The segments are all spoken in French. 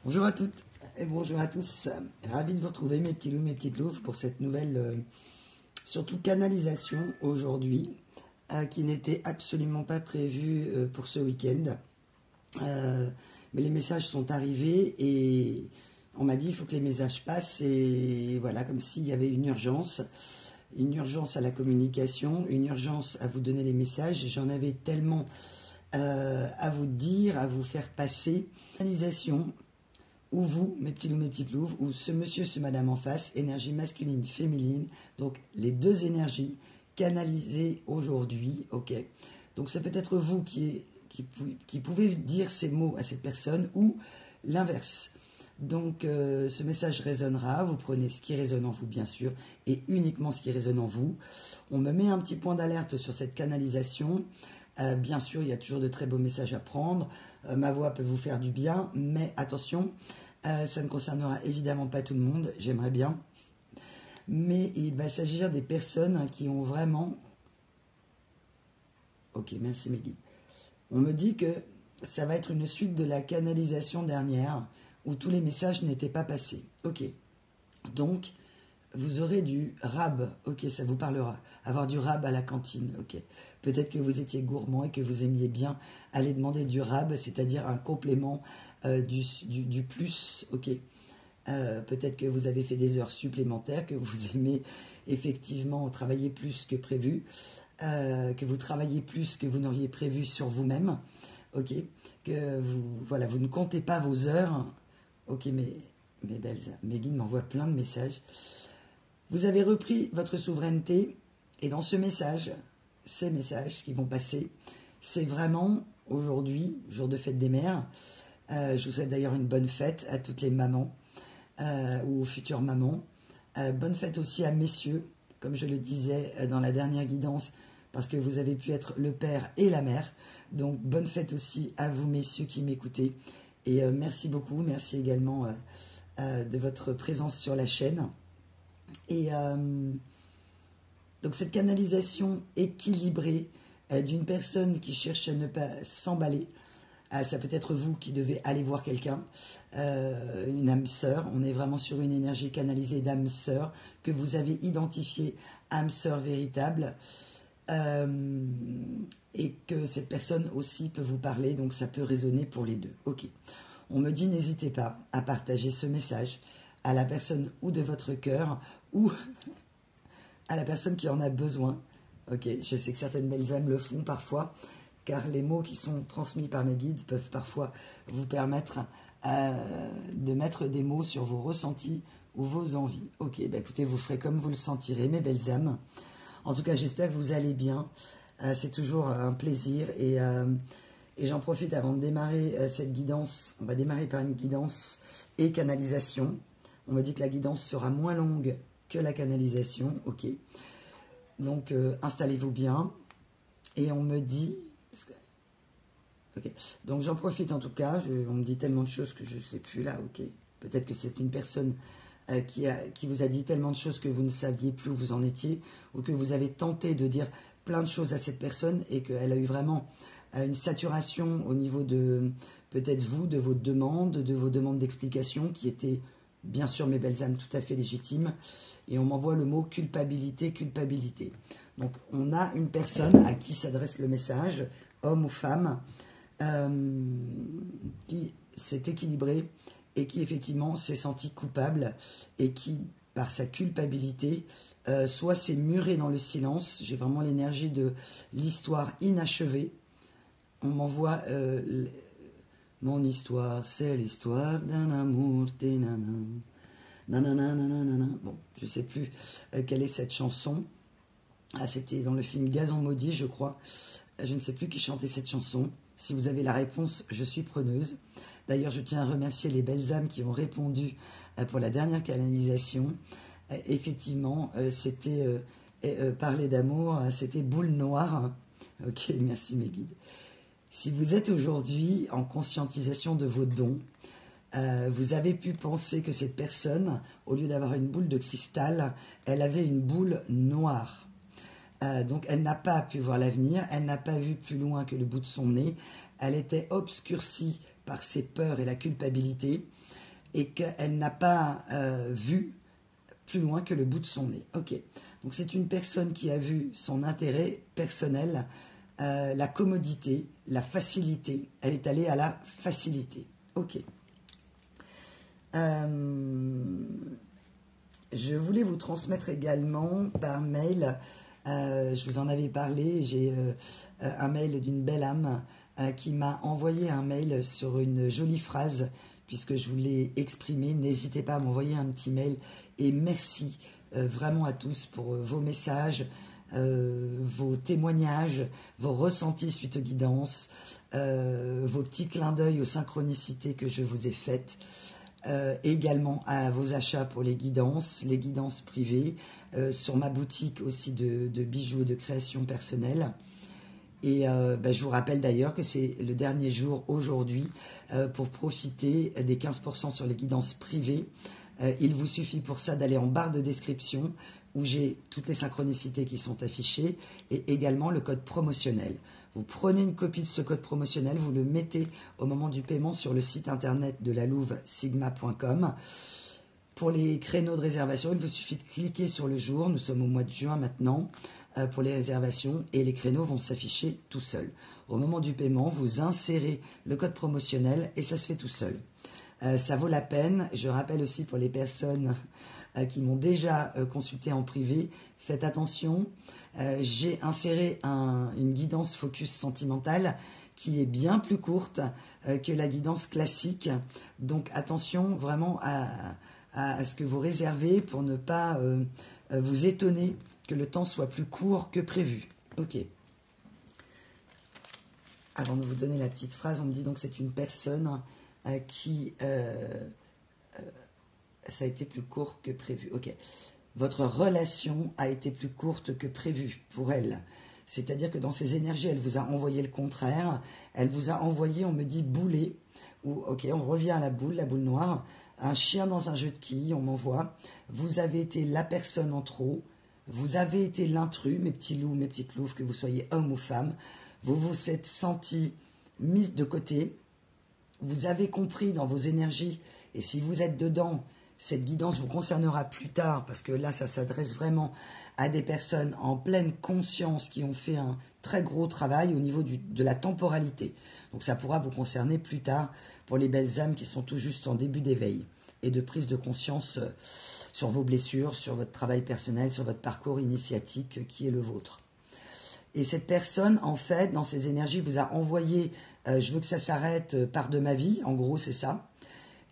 Bonjour à toutes et bonjour à tous. Ravi de vous retrouver mes petits loups, mes petites louves pour cette nouvelle, surtout canalisation aujourd'hui, qui n'était absolument pas prévue pour ce week-end. Mais les messages sont arrivés et on m'a dit il faut que les messages passent et voilà, comme s'il y avait une urgence à la communication, une urgence à vous donner les messages. J'en avais tellement à vous dire, à vous faire passer. Canalisation. Ou vous, mes petits loups, mes petites louves, ou ce monsieur, ce madame en face, énergie masculine, féminine, donc les deux énergies canalisées aujourd'hui, ok. Donc ça peut être vous qui pouvez dire ces mots à cette personne, ou l'inverse. Donc ce message résonnera, vous prenez ce qui résonne en vous bien sûr, et uniquement ce qui résonne en vous. On me met un petit point d'alerte sur cette canalisation. Bien sûr, il y a toujours de très beaux messages à prendre. Ma voix peut vous faire du bien, mais attention, ça ne concernera évidemment pas tout le monde, j'aimerais bien. Mais il va s'agir des personnes qui ont vraiment... Ok, merci mes guides. On me dit que ça va être une suite de la canalisation dernière, où tous les messages n'étaient pas passés. Ok, donc... vous aurez du rab, ok, ça vous parlera. Avoir du rab à la cantine, ok. Peut-être que vous étiez gourmand et que vous aimiez bien aller demander du rab, c'est-à-dire un complément du plus, ok. Peut-être que vous avez fait des heures supplémentaires, que vous aimez effectivement travailler plus que prévu, que vous travaillez plus que vous n'auriez prévu sur vous-même, ok. Que voilà, vous ne comptez pas vos heures, ok, mes belles, mes guides m'envoient plein de messages. Vous avez repris votre souveraineté et dans ce message, ces messages qui vont passer, c'est vraiment aujourd'hui, jour de fête des mères. Je vous souhaite d'ailleurs une bonne fête à toutes les mamans ou aux futures mamans. Bonne fête aussi à messieurs, comme je le disais dans la dernière guidance, parce que vous avez pu être le père et la mère. Donc bonne fête aussi à vous messieurs qui m'écoutez. Et merci beaucoup, merci également de votre présence sur la chaîne. Et donc cette canalisation équilibrée d'une personne qui cherche à ne pas s'emballer, ça peut être vous qui devez aller voir quelqu'un, une âme sœur, on est vraiment sur une énergie canalisée d'âme sœur, que vous avez identifiée âme sœur véritable, et que cette personne aussi peut vous parler, donc ça peut résonner pour les deux. Ok, on me dit n'hésitez pas à partager ce message à la personne ou de votre cœur ou à la personne qui en a besoin. Ok, je sais que certaines belles âmes le font parfois, car les mots qui sont transmis par mes guides peuvent parfois vous permettre de mettre des mots sur vos ressentis ou vos envies. Ok, bah écoutez, vous ferez comme vous le sentirez, mes belles âmes. En tout cas, j'espère que vous allez bien. C'est toujours un plaisir et j'en profite avant de démarrer cette guidance. On va démarrer par une guidance et canalisation. On me dit que la guidance sera moins longue que la canalisation. Ok. Donc, installez-vous bien. Et on me dit... Ok. Donc, j'en profite en tout cas. On me dit tellement de choses que je ne sais plus là. Ok. Peut-être que c'est une personne qui vous a dit tellement de choses que vous ne saviez plus où vous en étiez. Ou que vous avez tenté de dire plein de choses à cette personne et qu'elle a eu vraiment une saturation au niveau de... peut-être vous, de vos demandes d'explication qui étaient... bien sûr, mes belles âmes, tout à fait légitimes. Et on m'envoie le mot culpabilité, culpabilité. Donc, on a une personne à qui s'adresse le message, homme ou femme, qui s'est équilibré et qui, effectivement, s'est senti coupable et qui, par sa culpabilité, soit s'est muré dans le silence. J'ai vraiment l'énergie de l'histoire inachevée. On m'envoie... mon histoire, c'est l'histoire d'un amour, nanana. Bon, je ne sais plus quelle est cette chanson. Ah, c'était dans le film Gazon maudit, je crois. Je ne sais plus qui chantait cette chanson. Si vous avez la réponse, je suis preneuse. D'ailleurs, je tiens à remercier les belles âmes qui ont répondu pour la dernière canalisation. Effectivement, c'était parler d'amour, c'était boule noire. Ok, merci mes guides. Si vous êtes aujourd'hui en conscientisation de vos dons, vous avez pu penser que cette personne, au lieu d'avoir une boule de cristal, elle avait une boule noire. Donc elle n'a pas pu voir l'avenir, elle n'a pas vu plus loin que le bout de son nez, elle était obscurcie par ses peurs et la culpabilité, et qu'elle n'a pas vu plus loin que le bout de son nez. Ok, donc c'est une personne qui a vu son intérêt personnel, la commodité, la facilité. Elle est allée à la facilité. Ok. Je voulais vous transmettre également par mail, je vous en avais parlé, j'ai un mail d'une belle âme qui m'a envoyé un mail sur une jolie phrase, puisque je vous l'ai exprimé. N'hésitez pas à m'envoyer un petit mail, et merci vraiment à tous pour vos messages, vos témoignages, vos ressentis suite aux guidances, vos petits clins d'œil aux synchronicités que je vous ai faites. Également à vos achats pour les guidances privées, sur ma boutique aussi de bijoux et de création personnelle. Et je vous rappelle d'ailleurs que c'est le dernier jour aujourd'hui pour profiter des 15% sur les guidances privées. Il vous suffit pour ça d'aller en barre de description où j'ai toutes les synchronicités qui sont affichées et également le code promotionnel. Vous prenez une copie de ce code promotionnel, vous le mettez au moment du paiement sur le site internet de la Louve, sigma.com. Pour les créneaux de réservation, il vous suffit de cliquer sur le jour. Nous sommes au mois de juin maintenant pour les réservations et les créneaux vont s'afficher tout seuls. Au moment du paiement, vous insérez le code promotionnel et ça se fait tout seul. Ça vaut la peine. Je rappelle aussi pour les personnes qui m'ont déjà consulté en privé, faites attention. J'ai inséré une guidance focus sentimentale qui est bien plus courte que la guidance classique. Donc attention vraiment à ce que vous réservez pour ne pas vous étonner que le temps soit plus court que prévu. Ok. Avant de vous donner la petite phrase, on me dit donc c'est une personne qui... ça a été plus court que prévu. Ok. Votre relation a été plus courte que prévu pour elle. C'est-à-dire que dans ses énergies, elle vous a envoyé le contraire. Elle vous a envoyé, on me dit, boulet. Ou, ok, on revient à la boule noire. Un chien dans un jeu de quilles, on m'envoie. Vous avez été la personne en trop. Vous avez été l'intrus, mes petits loups, mes petites louves, que vous soyez homme ou femme. Vous vous êtes senti mis de côté. Vous avez compris dans vos énergies, et si vous êtes dedans, cette guidance vous concernera plus tard, parce que là, ça s'adresse vraiment à des personnes en pleine conscience qui ont fait un très gros travail au niveau de la temporalité. Donc ça pourra vous concerner plus tard pour les belles âmes qui sont tout juste en début d'éveil et de prise de conscience sur vos blessures, sur votre travail personnel, sur votre parcours initiatique qui est le vôtre. Et cette personne, en fait, dans ses énergies, vous a envoyé « je veux que ça s'arrête, part de ma vie », en gros c'est ça.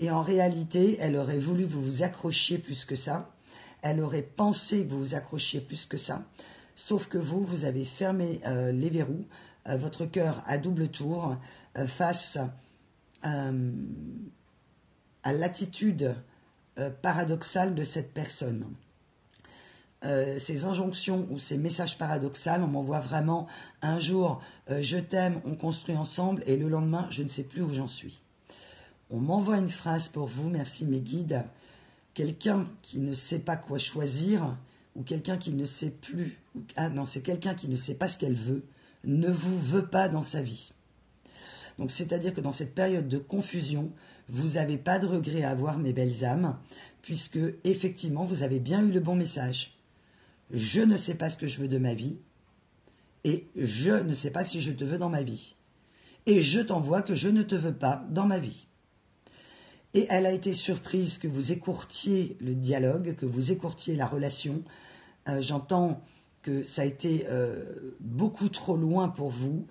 Et en réalité, elle aurait voulu que vous vous accrochiez plus que ça. Elle aurait pensé que vous vous accrochiez plus que ça. Sauf que vous avez fermé les verrous, votre cœur à double tour, face à l'attitude paradoxale de cette personne. Ces injonctions ou ces messages paradoxaux, on m'envoie vraiment un jour je t'aime, on construit ensemble, et le lendemain je ne sais plus où j'en suis. On m'envoie une phrase pour vous, merci mes guides. Quelqu'un qui ne sait pas quoi choisir, ou quelqu'un qui ne sait plus, c'est quelqu'un qui ne sait pas ce qu'elle veut, ne vous veut pas dans sa vie. Donc c'est-à-dire que dans cette période de confusion, vous n'avez pas de regret à avoir, mes belles âmes, puisque effectivement vous avez bien eu le bon message. Je ne sais pas ce que je veux de ma vie, et je ne sais pas si je te veux dans ma vie. Et je t'envoie que je ne te veux pas dans ma vie. Et elle a été surprise que vous écourtiez le dialogue, que vous écourtiez la relation. J'entends que ça a été beaucoup trop loin pour vous.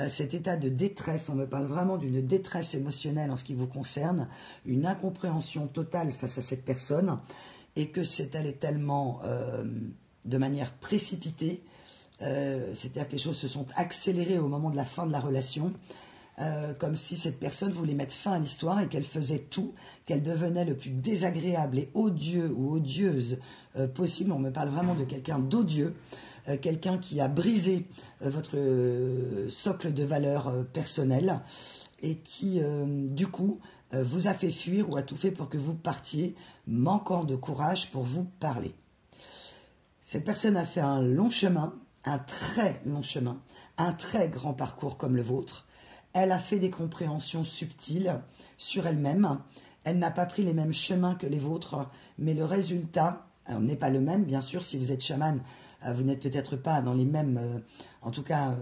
Cet état de détresse, on me parle vraiment d'une détresse émotionnelle en ce qui vous concerne, une incompréhension totale face à cette personne, et que c'est allé tellement de manière précipitée, c'est-à-dire que les choses se sont accélérées au moment de la fin de la relation, comme si cette personne voulait mettre fin à l'histoire et qu'elle faisait tout, qu'elle devenait le plus désagréable et odieux ou odieuse possible. On me parle vraiment de quelqu'un d'odieux, quelqu'un qui a brisé votre socle de valeurs personnelles et qui, du coup, vous a fait fuir ou a tout fait pour que vous partiez, manquant de courage pour vous parler. Cette personne a fait un long chemin, un très long chemin, un très grand parcours comme le vôtre. elle a fait des compréhensions subtiles sur elle-même. Elle n'a pas pris les mêmes chemins que les vôtres, mais le résultat n'est pas le même. Bien sûr, si vous êtes chaman, vous n'êtes peut-être pas dans les mêmes, en tout cas,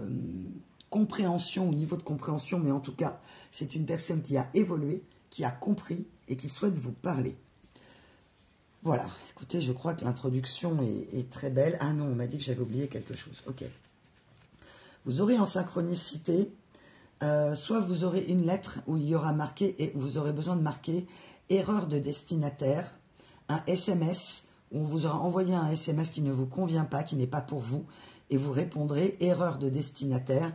compréhension, au niveau de compréhension, mais en tout cas, c'est une personne qui a évolué, qui a compris et qui souhaite vous parler. Voilà, écoutez, je crois que l'introduction est très belle. Ah non, on m'a dit que j'avais oublié quelque chose. Ok. Vous aurez en synchronicité, soit vous aurez une lettre où il y aura marqué, et vous aurez besoin de marquer erreur de destinataire, un SMS, où on vous aura envoyé un SMS qui ne vous convient pas, qui n'est pas pour vous, et vous répondrez erreur de destinataire.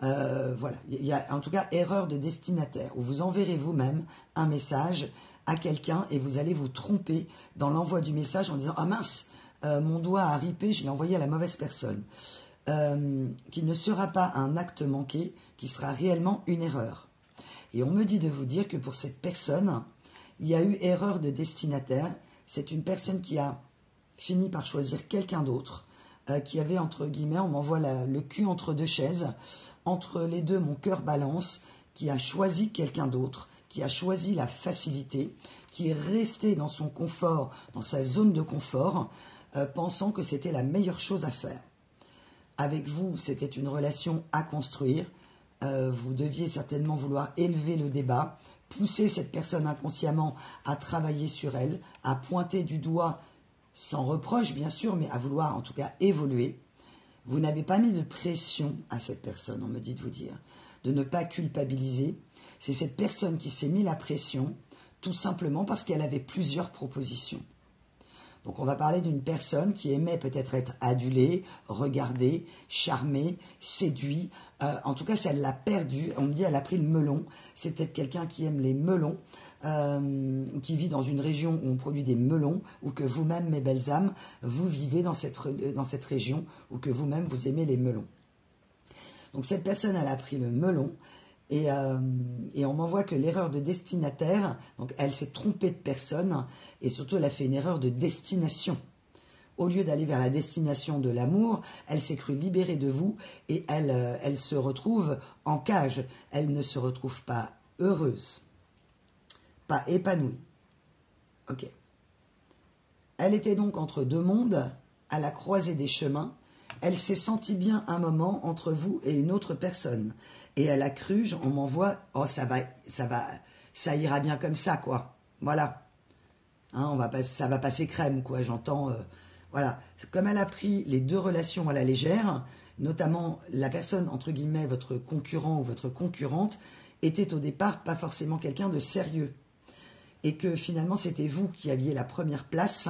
Voilà, il y a en tout cas erreur de destinataire, où vous enverrez vous-même un message à quelqu'un et vous allez vous tromper dans l'envoi du message en disant « Ah mince, mon doigt a ripé, je l'ai envoyé à la mauvaise personne ». Qui ne sera pas un acte manqué, qui sera réellement une erreur. Et on me dit de vous dire que pour cette personne, il y a eu erreur de destinataire. C'est une personne qui a fini par choisir quelqu'un d'autre, qui avait, entre guillemets, on m'envoie le cul entre deux chaises, entre les deux, mon cœur balance, qui a choisi quelqu'un d'autre, qui a choisi la facilité, qui est resté dans son confort, dans sa zone de confort, pensant que c'était la meilleure chose à faire. Avec vous, c'était une relation à construire. Vous deviez certainement vouloir élever le débat, pousser cette personne inconsciemment à travailler sur elle, à pointer du doigt, sans reproche bien sûr, mais à vouloir en tout cas évoluer. Vous n'avez pas mis de pression à cette personne, on me dit de vous dire, de ne pas culpabiliser. C'est cette personne qui s'est mis la pression, tout simplement parce qu'elle avait plusieurs propositions. Donc on va parler d'une personne qui aimait peut-être être adulée, regardée, charmée, séduite. En tout cas, si elle l'a perdu, on me dit elle a pris le melon. C'est peut-être quelqu'un qui aime les melons, qui vit dans une région où on produit des melons, ou que vous-même, mes belles âmes, vous vivez dans cette région, ou que vous-même, vous aimez les melons. Donc cette personne, elle a pris le melon. Et on m'envoie que l'erreur de destinataire, donc elle s'est trompée de personne, et surtout elle a fait une erreur de destination. Au lieu d'aller vers la destination de l'amour, elle s'est crue libérée de vous, et elle se retrouve en cage. Elle ne se retrouve pas heureuse, pas épanouie. Ok. Elle était donc entre deux mondes, à la croisée des chemins. Elle s'est sentie bien un moment entre vous et une autre personne. Et elle a cru, on m'envoie, oh ça ira bien comme ça, quoi. Voilà. Hein, ça va passer crème, quoi, j'entends. Voilà. Comme elle a pris les deux relations à la légère, notamment la personne, entre guillemets, votre concurrent ou votre concurrente, était au départ pas forcément quelqu'un de sérieux. Et que finalement c'était vous qui aviez la première place,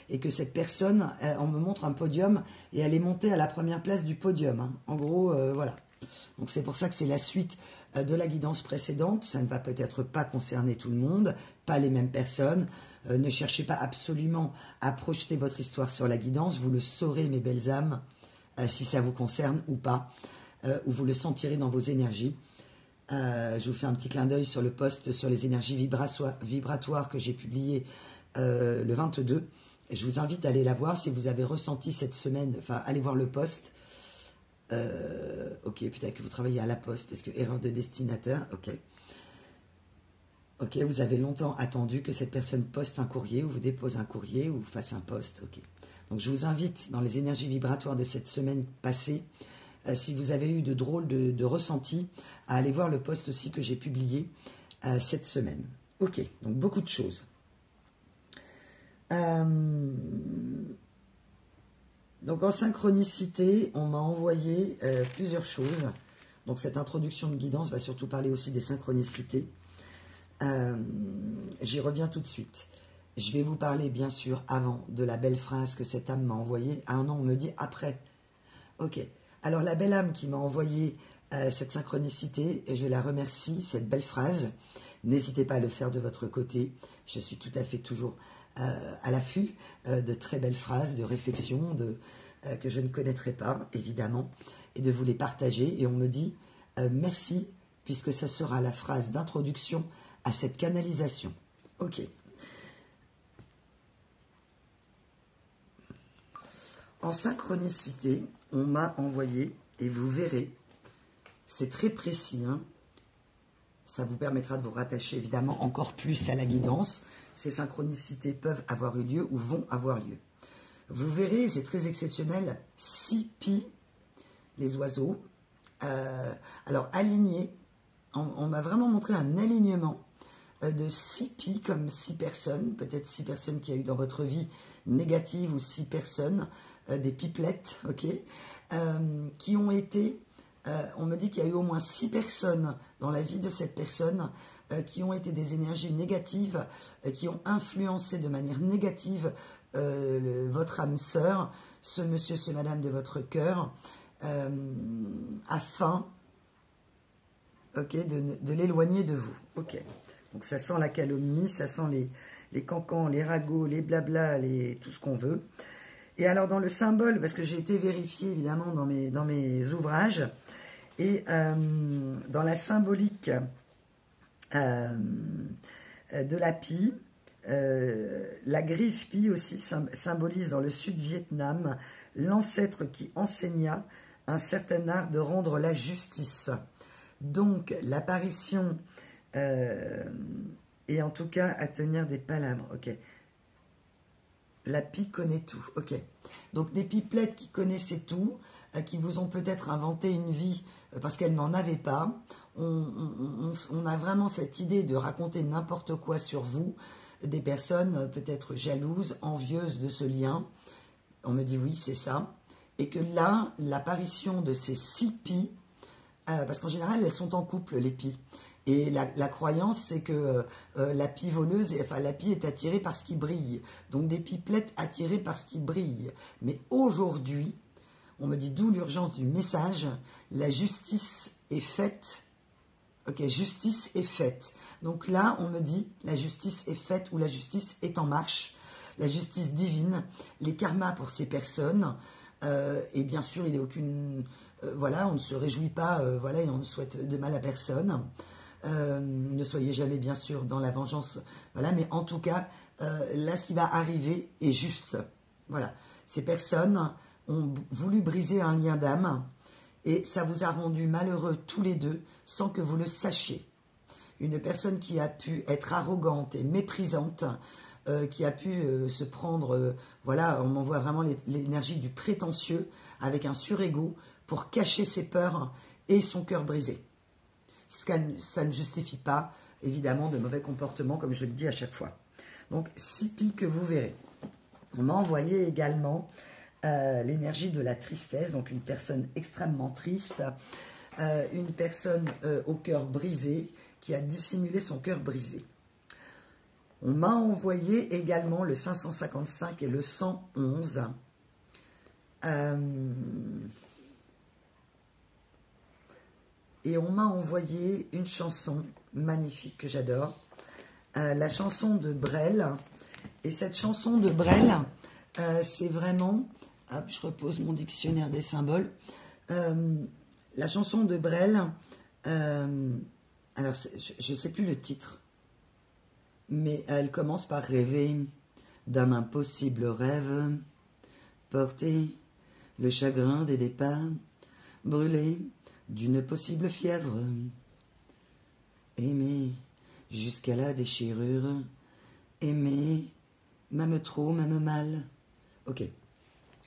et que cette personne, on me montre un podium, et elle est montée à la première place du podium. Hein. En gros, voilà. Donc c'est pour ça que c'est la suite de la guidance précédente. Ça ne va peut-être pas concerner tout le monde, pas les mêmes personnes. Ne cherchez pas absolument à projeter votre histoire sur la guidance. Vous le saurez, mes belles âmes, si ça vous concerne ou pas, ou vous le sentirez dans vos énergies. Je vous fais un petit clin d'œil sur le post sur les énergies vibratoires que j'ai publié le 22. Je vous invite à aller la voir si vous avez ressenti cette semaine, enfin allez voir le post. Ok, peut-être que vous travaillez à la poste, parce que erreur de destinataire, ok. Ok, vous avez longtemps attendu que cette personne poste un courrier, ou vous dépose un courrier, ou fasse un post, ok. Donc je vous invite, dans les énergies vibratoires de cette semaine passée, si vous avez eu de drôles de ressentis, à aller voir le post aussi que j'ai publié cette semaine. Ok, donc beaucoup de choses. Donc en synchronicité, on m'a envoyé plusieurs choses. Donc cette introduction de guidance va surtout parler aussi des synchronicités. J'y reviens tout de suite. Je vais vous parler bien sûr avant de la belle phrase que cette âme m'a envoyée. Ah non, on me dit après. Ok. Alors la belle âme qui m'a envoyé cette synchronicité, je la remercie, cette belle phrase. N'hésitez pas à le faire de votre côté. Je suis tout à fait toujours à l'affût de très belles phrases, de réflexions que je ne connaîtrai pas, évidemment, et de vous les partager. Et on me dit merci, puisque ça sera la phrase d'introduction à cette canalisation. Ok. En synchronicité, on m'a envoyé, et vous verrez, c'est très précis, hein, Ça vous permettra de vous rattacher évidemment encore plus à la guidance. Ces synchronicités peuvent avoir eu lieu ou vont avoir lieu. Vous verrez, c'est très exceptionnel, 6 pi, les oiseaux. Alors alignés, on m'a vraiment montré un alignement de 6 pi comme 6 personnes, peut-être 6 personnes qu'il y a eu dans votre vie négative ou 6 personnes, des pipelettes, ok, qui ont été, on me dit qu'il y a eu au moins 6 personnes dans la vie de cette personne qui ont été des énergies négatives, qui ont influencé de manière négative votre âme sœur, ce monsieur, ce madame de votre cœur, afin de l'éloigner de vous. Ok. Donc ça sent la calomnie, ça sent les cancans, les ragots, les blabla, tout ce qu'on veut. Et alors dans le symbole, parce que j'ai été vérifiée évidemment dans mes ouvrages, et dans la symbolique de la pie, la griffe pie aussi symbolise dans le Sud-Vietnam l'ancêtre qui enseigna un certain art de rendre la justice. Donc l'apparition et en tout cas à tenir des palabres. Ok. La pie connaît tout. Ok. Donc des pipelettes qui connaissaient tout, qui vous ont peut-être inventé une vie parce qu'elles n'en avaient pas. On a vraiment cette idée de raconter n'importe quoi sur vous, des personnes peut-être jalouses, envieuses de ce lien. On me dit oui, c'est ça. Et que là, l'apparition de ces 6 pies, parce qu'en général, elles sont en couple, les pies. Et la croyance, c'est que la pie voleuse, enfin la pie est attirée par ce qui brille. Donc des pipelettes attirées par ce qui brille. Mais aujourd'hui, on me dit d'où l'urgence du message, la justice est faite. Ok, justice est faite. Donc là, on me dit la justice est faite ou la justice est en marche. La justice divine, les karmas pour ces personnes. Et bien sûr, il n'y a aucune... voilà, on ne se réjouit pas, voilà, et on ne souhaite de mal à personne. Ne soyez jamais, bien sûr, dans la vengeance. Voilà, mais en tout cas, là, ce qui va arriver est juste. Voilà. Ces personnes ont voulu briser un lien d'âme et ça vous a rendu malheureux tous les deux sans que vous le sachiez. Une personne qui a pu être arrogante et méprisante, qui a pu se prendre, voilà, on m'envoie vraiment l'énergie du prétentieux avec un surégo pour cacher ses peurs et son cœur brisé. Ça ne justifie pas, évidemment, de mauvais comportements, comme je le dis à chaque fois. Donc, 6 pies que vous verrez. On m'a envoyé également l'énergie de la tristesse, donc une personne extrêmement triste, une personne au cœur brisé, qui a dissimulé son cœur brisé. On m'a envoyé également le 555 et le 111. Et on m'a envoyé une chanson magnifique que j'adore, la chanson de Brel. Et cette chanson de Brel, c'est vraiment... Hop, je repose mon dictionnaire des symboles. La chanson de Brel, alors je ne sais plus le titre, mais elle commence par rêver d'un impossible rêve, porter le chagrin des départs, brûler d'une possible fièvre, aimer jusqu'à la déchirure, aimer, même trop, même mal. Ok.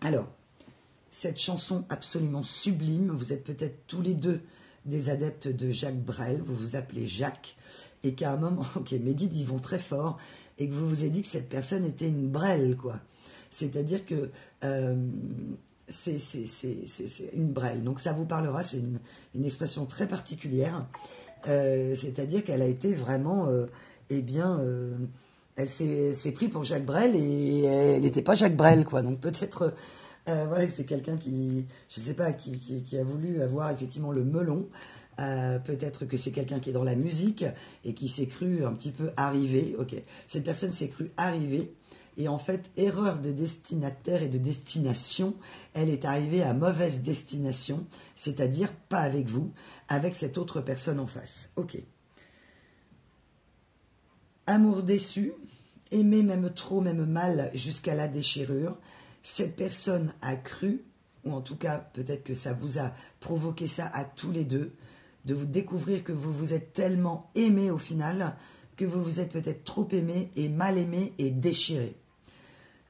Alors, cette chanson absolument sublime, vous êtes peut-être tous les deux des adeptes de Jacques Brel, vous vous appelez Jacques, et qu'à un moment, ok, mes guides y vont très fort, et que vous vous avez dit que cette personne était une Brel, quoi. C'est-à-dire que c'est une Brel. Donc ça vous parlera, c'est une expression très particulière, c'est-à-dire qu'elle a été vraiment, eh bien... elle s'est pris pour Jacques Brel et elle n'était pas Jacques Brel, quoi. Donc peut-être, voilà, c'est quelqu'un qui, je sais pas, qui a voulu avoir effectivement le melon. Peut-être que c'est quelqu'un qui est dans la musique et qui s'est cru un petit peu arrivé. Ok, cette personne s'est cru arrivée et en fait, erreur de destinataire et de destination, elle est arrivée à mauvaise destination, c'est-à-dire pas avec vous, avec cette autre personne en face. Ok. Amour déçu, aimer même trop, même mal, jusqu'à la déchirure. Cette personne a cru, ou en tout cas, peut-être que ça vous a provoqué ça à tous les deux, de vous découvrir que vous vous êtes tellement aimé au final, que vous vous êtes peut-être trop aimé et mal aimé et déchiré.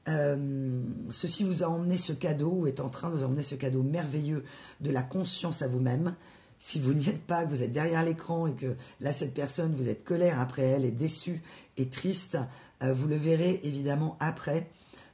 Ceci vous a emmené ce cadeau, ou est en train de vous emmener ce cadeau merveilleux de la conscience à vous-même. Si vous n'y êtes pas, que vous êtes derrière l'écran et que là, cette personne, vous êtes colère après elle, est déçue et triste, vous le verrez évidemment après,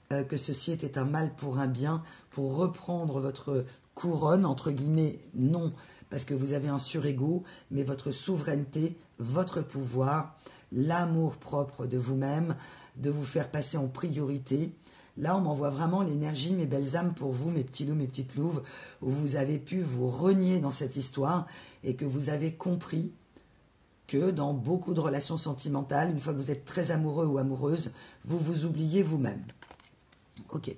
que ceci était un mal pour un bien, pour reprendre votre couronne, entre guillemets, non, parce que vous avez un surego, mais votre souveraineté, votre pouvoir, l'amour propre de vous-même, de vous faire passer en priorité. Là, on m'envoie vraiment l'énergie, mes belles âmes, pour vous, mes petits loups, mes petites louves, où vous avez pu vous renier dans cette histoire et que vous avez compris que dans beaucoup de relations sentimentales, une fois que vous êtes très amoureux ou amoureuse, vous vous oubliez vous-même. Ok.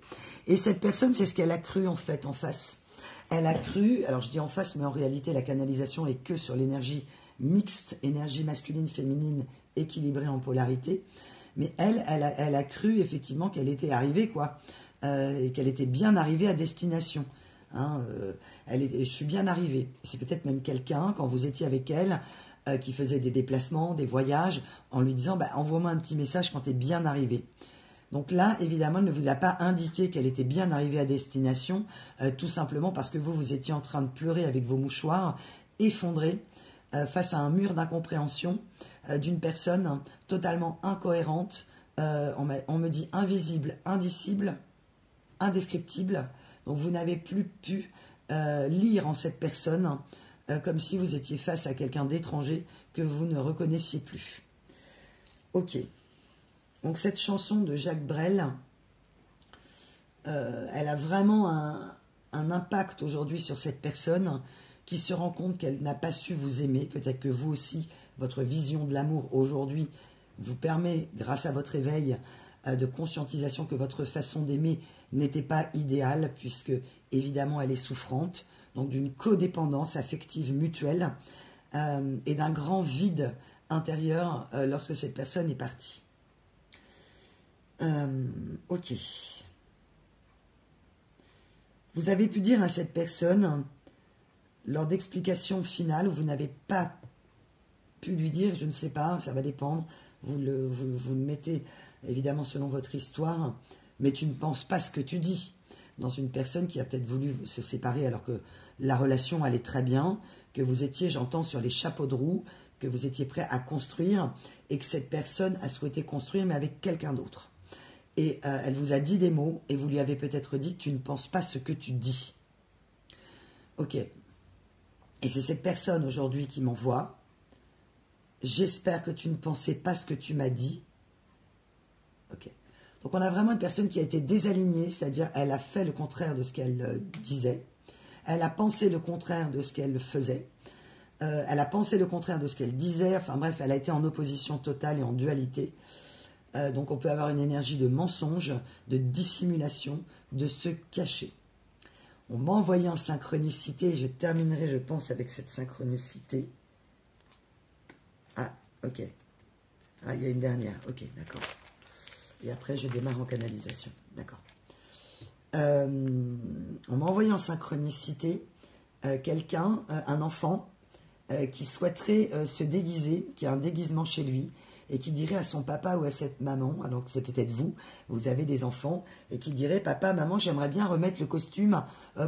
Et cette personne, c'est ce qu'elle a cru en fait en face. Elle a cru, alors je dis en face, mais en réalité, la canalisation est que sur l'énergie mixte, énergie masculine, féminine, équilibrée en polarité. Mais elle a cru effectivement qu'elle était arrivée, quoi, et qu'elle était bien arrivée à destination. Hein, je suis bien arrivée. C'est peut-être même quelqu'un, quand vous étiez avec elle, qui faisait des déplacements, des voyages, en lui disant bah, envoie-moi un petit message quand tu es bien arrivé. Donc là, évidemment, elle ne vous a pas indiqué qu'elle était bien arrivée à destination, tout simplement parce que vous étiez en train de pleurer avec vos mouchoirs, effondrés, face à un mur d'incompréhension d'une personne totalement incohérente, on me dit invisible, indicible, indescriptible. Donc vous n'avez plus pu lire en cette personne comme si vous étiez face à quelqu'un d'étranger que vous ne reconnaissiez plus. Ok. Donc cette chanson de Jacques Brel, elle a vraiment un impact aujourd'hui sur cette personne qui se rend compte qu'elle n'a pas su vous aimer. Peut-être que vous aussi, votre vision de l'amour aujourd'hui vous permet, grâce à votre éveil de conscientisation, que votre façon d'aimer n'était pas idéale, puisque évidemment elle est souffrante, donc d'une codépendance affective mutuelle et d'un grand vide intérieur lorsque cette personne est partie. Ok. Vous avez pu dire à cette personne, lors d'explications finales, où vous n'avez pas pu lui dire, je ne sais pas, ça va dépendre, vous le mettez évidemment selon votre histoire, mais tu ne penses pas ce que tu dis. Dans une personne qui a peut-être voulu se séparer alors que la relation allait très bien, que vous étiez, j'entends, sur les chapeaux de roue, que vous étiez prêt à construire, et que cette personne a souhaité construire, mais avec quelqu'un d'autre. Et elle vous a dit des mots, et vous lui avez peut-être dit, tu ne penses pas ce que tu dis. Ok. Et c'est cette personne aujourd'hui qui m'envoie. J'espère que tu ne pensais pas ce que tu m'as dit. Ok. Donc on a vraiment une personne qui a été désalignée, c'est-à-dire elle a fait le contraire de ce qu'elle disait. Elle a pensé le contraire de ce qu'elle faisait. Elle a pensé le contraire de ce qu'elle disait. Enfin bref, elle a été en opposition totale et en dualité. Donc on peut avoir une énergie de mensonge, de dissimulation, de se cacher. On m'a envoyé en synchronicité, et je terminerai, je pense, avec cette synchronicité. Ah, ok. Ah, il y a une dernière. Ok, d'accord. Et après, je démarre en canalisation. D'accord. On m'a envoyé en synchronicité quelqu'un, un enfant, qui souhaiterait se déguiser, qui a un déguisement chez lui, et qui dirait à son papa ou à cette maman, alors que c'est peut-être vous, vous avez des enfants, et qui dirait, papa, maman, j'aimerais bien remettre le costume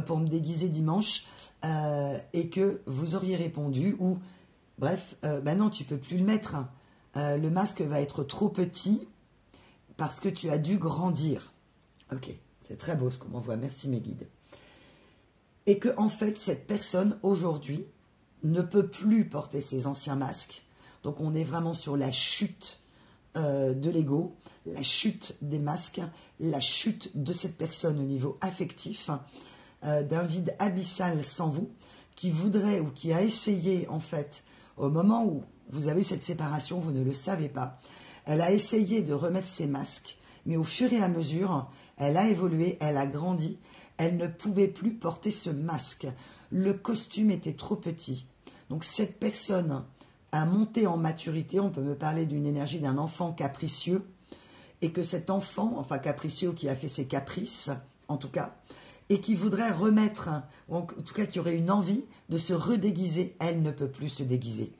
pour me déguiser dimanche, et que vous auriez répondu, ou, bref, ben non, tu peux plus le mettre, le masque va être trop petit, parce que tu as dû grandir. Ok, c'est très beau ce qu'on m'envoie, merci mes guides. Et que, en fait, cette personne, aujourd'hui, ne peut plus porter ses anciens masques. Donc on est vraiment sur la chute de l'ego, la chute des masques, la chute de cette personne au niveau affectif, d'un vide abyssal sans vous, qui voudrait ou qui a essayé en fait, au moment où vous avez eu cette séparation, vous ne le savez pas, elle a essayé de remettre ses masques, mais au fur et à mesure, elle a évolué, elle a grandi, elle ne pouvait plus porter ce masque. Le costume était trop petit. Donc cette personne a monté en maturité, on peut me parler d'une énergie d'un enfant capricieux, et que cet enfant, enfin capricieux qui a fait ses caprices, en tout cas, et qui voudrait remettre, ou en tout cas qui aurait une envie de se redéguiser, elle ne peut plus se déguiser.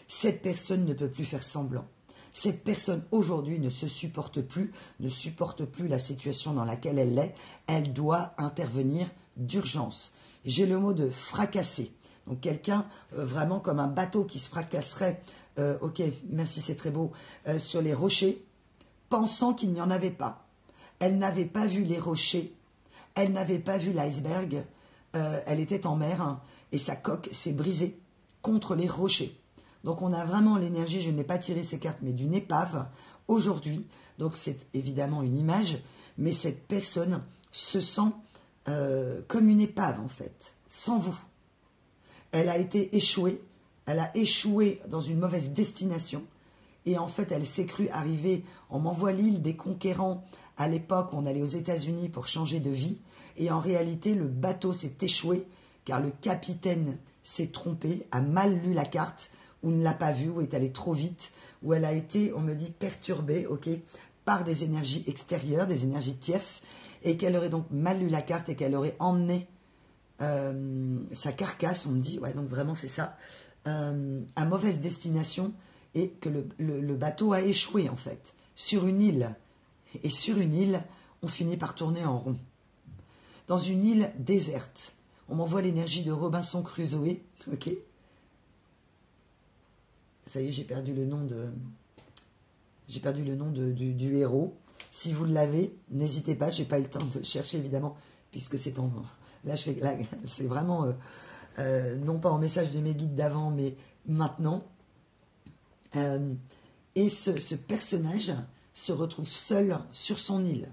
Cette personne ne peut plus faire semblant. Cette personne aujourd'hui ne se supporte plus, ne supporte plus la situation dans laquelle elle est. Elle doit intervenir d'urgence. J'ai le mot de fracasser. Donc quelqu'un vraiment comme un bateau qui se fracasserait, ok, merci, c'est très beau, sur les rochers, pensant qu'il n'y en avait pas. Elle n'avait pas vu les rochers, elle n'avait pas vu l'iceberg, elle était en mer hein, et sa coque s'est brisée contre les rochers. Donc on a vraiment l'énergie, je n'ai pas tiré ces cartes, mais d'une épave aujourd'hui. Donc c'est évidemment une image, mais cette personne se sent comme une épave en fait, sans vous. Elle a été échouée, elle a échoué dans une mauvaise destination. Et en fait, elle s'est crue arriver, on m'envoie l'île des conquérants à l'époque, on allait aux États-Unis pour changer de vie. Et en réalité, le bateau s'est échoué car le capitaine s'est trompé, a mal lu la carte, ou ne l'a pas vue, ou est allé trop vite, ou elle a été, on me dit, perturbée, ok, par des énergies extérieures, des énergies tierces, et qu'elle aurait donc mal lu la carte et qu'elle aurait emmené sa carcasse, on me dit, ouais, donc vraiment c'est ça, à mauvaise destination, et que le bateau a échoué en fait, sur une île. Et sur une île, on finit par tourner en rond. Dans une île déserte, on m'envoie l'énergie de Robinson Crusoe, ok. Ça y est, j'ai perdu le nom du héros. Si vous l'avez, n'hésitez pas, j'ai pas eu le temps de chercher évidemment, puisque c'est en... Là, c'est vraiment, non pas en message de mes guides d'avant, mais maintenant. Et ce personnage se retrouve seul sur son île.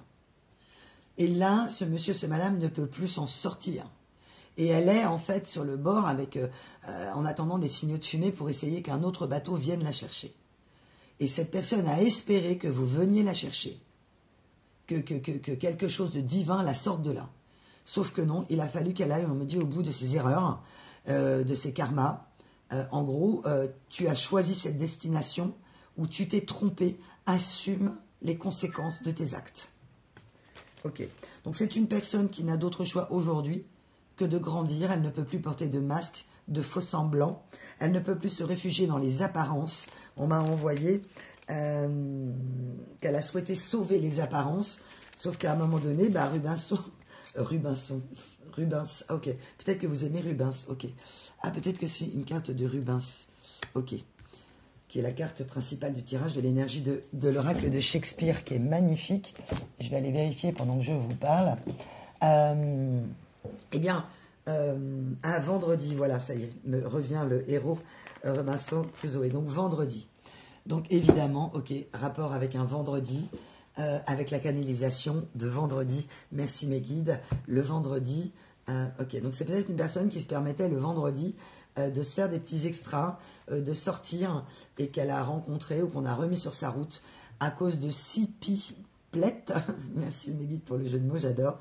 Et là, ce monsieur, ce madame ne peut plus s'en sortir. Et elle est en fait sur le bord avec, en attendant des signaux de fumée pour essayer qu'un autre bateau vienne la chercher. Et cette personne a espéré que vous veniez la chercher, que quelque chose de divin la sorte de là. Sauf que non, il a fallu qu'elle aille, on me dit, au bout de ses erreurs, de ses karmas. En gros, tu as choisi cette destination où tu t'es trompé, assume les conséquences de tes actes. Ok, donc c'est une personne qui n'a d'autre choix aujourd'hui que de grandir. Elle ne peut plus porter de masque, de faux semblants. Elle ne peut plus se réfugier dans les apparences. On m'a envoyé qu'elle a souhaité sauver les apparences, sauf qu'à un moment donné, bah, Rubens, ok. Peut-être que vous aimez Rubens, ok. Ah, peut-être que c'est une carte de Rubens, ok. Qui est la carte principale du tirage de l'énergie de l'oracle de Shakespeare, qui est magnifique. Je vais aller vérifier pendant que je vous parle. Eh bien, à vendredi, voilà, ça y est, me revient le héros Robinson Crusoe. Donc, vendredi. Donc, évidemment, ok, rapport avec un vendredi, avec la canalisation de vendredi. Merci mes guides. Le vendredi, ok, donc c'est peut-être une personne qui se permettait le vendredi de se faire des petits extras, de sortir, et qu'elle a rencontré ou qu'on a remis sur sa route à cause de 6 pipelettes. Merci mes guides pour le jeu de mots, j'adore.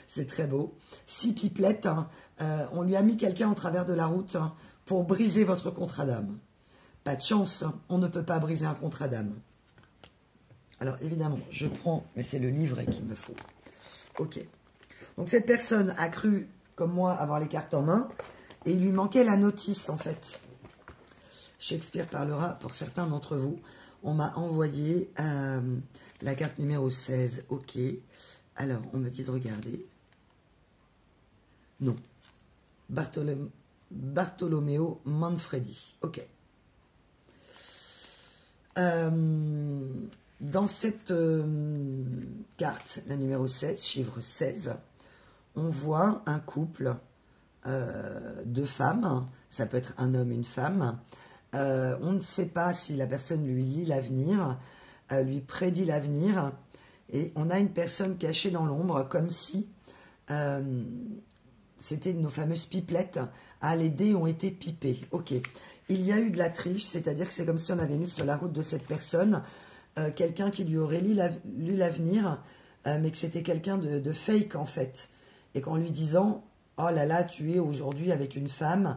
C'est très beau. 6 pipelettes, hein, on lui a mis quelqu'un en travers de la route hein, pour briser votre contrat d'âme. Pas de chance, hein, on ne peut pas briser un contrat d'âme. Alors évidemment, je prends, mais c'est le livret qu'il me faut. Ok. Donc cette personne a cru, comme moi, avoir les cartes en main, et il lui manquait la notice en fait. Shakespeare parlera pour certains d'entre vous. On m'a envoyé la carte numéro 16. Ok. Alors, on me dit de regarder. Non. Bartolomeo Manfredi. Ok. Dans cette carte, la numéro 16, chiffre 16, on voit un couple de femmes. Ça peut être un homme, une femme. On ne sait pas si la personne lui lit l'avenir, lui prédit l'avenir. Et on a une personne cachée dans l'ombre, comme si c'était nos fameuses pipelettes. Ah, les dés ont été pipés. Ok. Il y a eu de la triche, c'est-à-dire que c'est comme si on avait mis sur la route de cette personne quelqu'un qui lui aurait lu l'avenir, mais que c'était quelqu'un de fake en fait. Et qu'en lui disant, oh là là, tu es aujourd'hui avec une femme,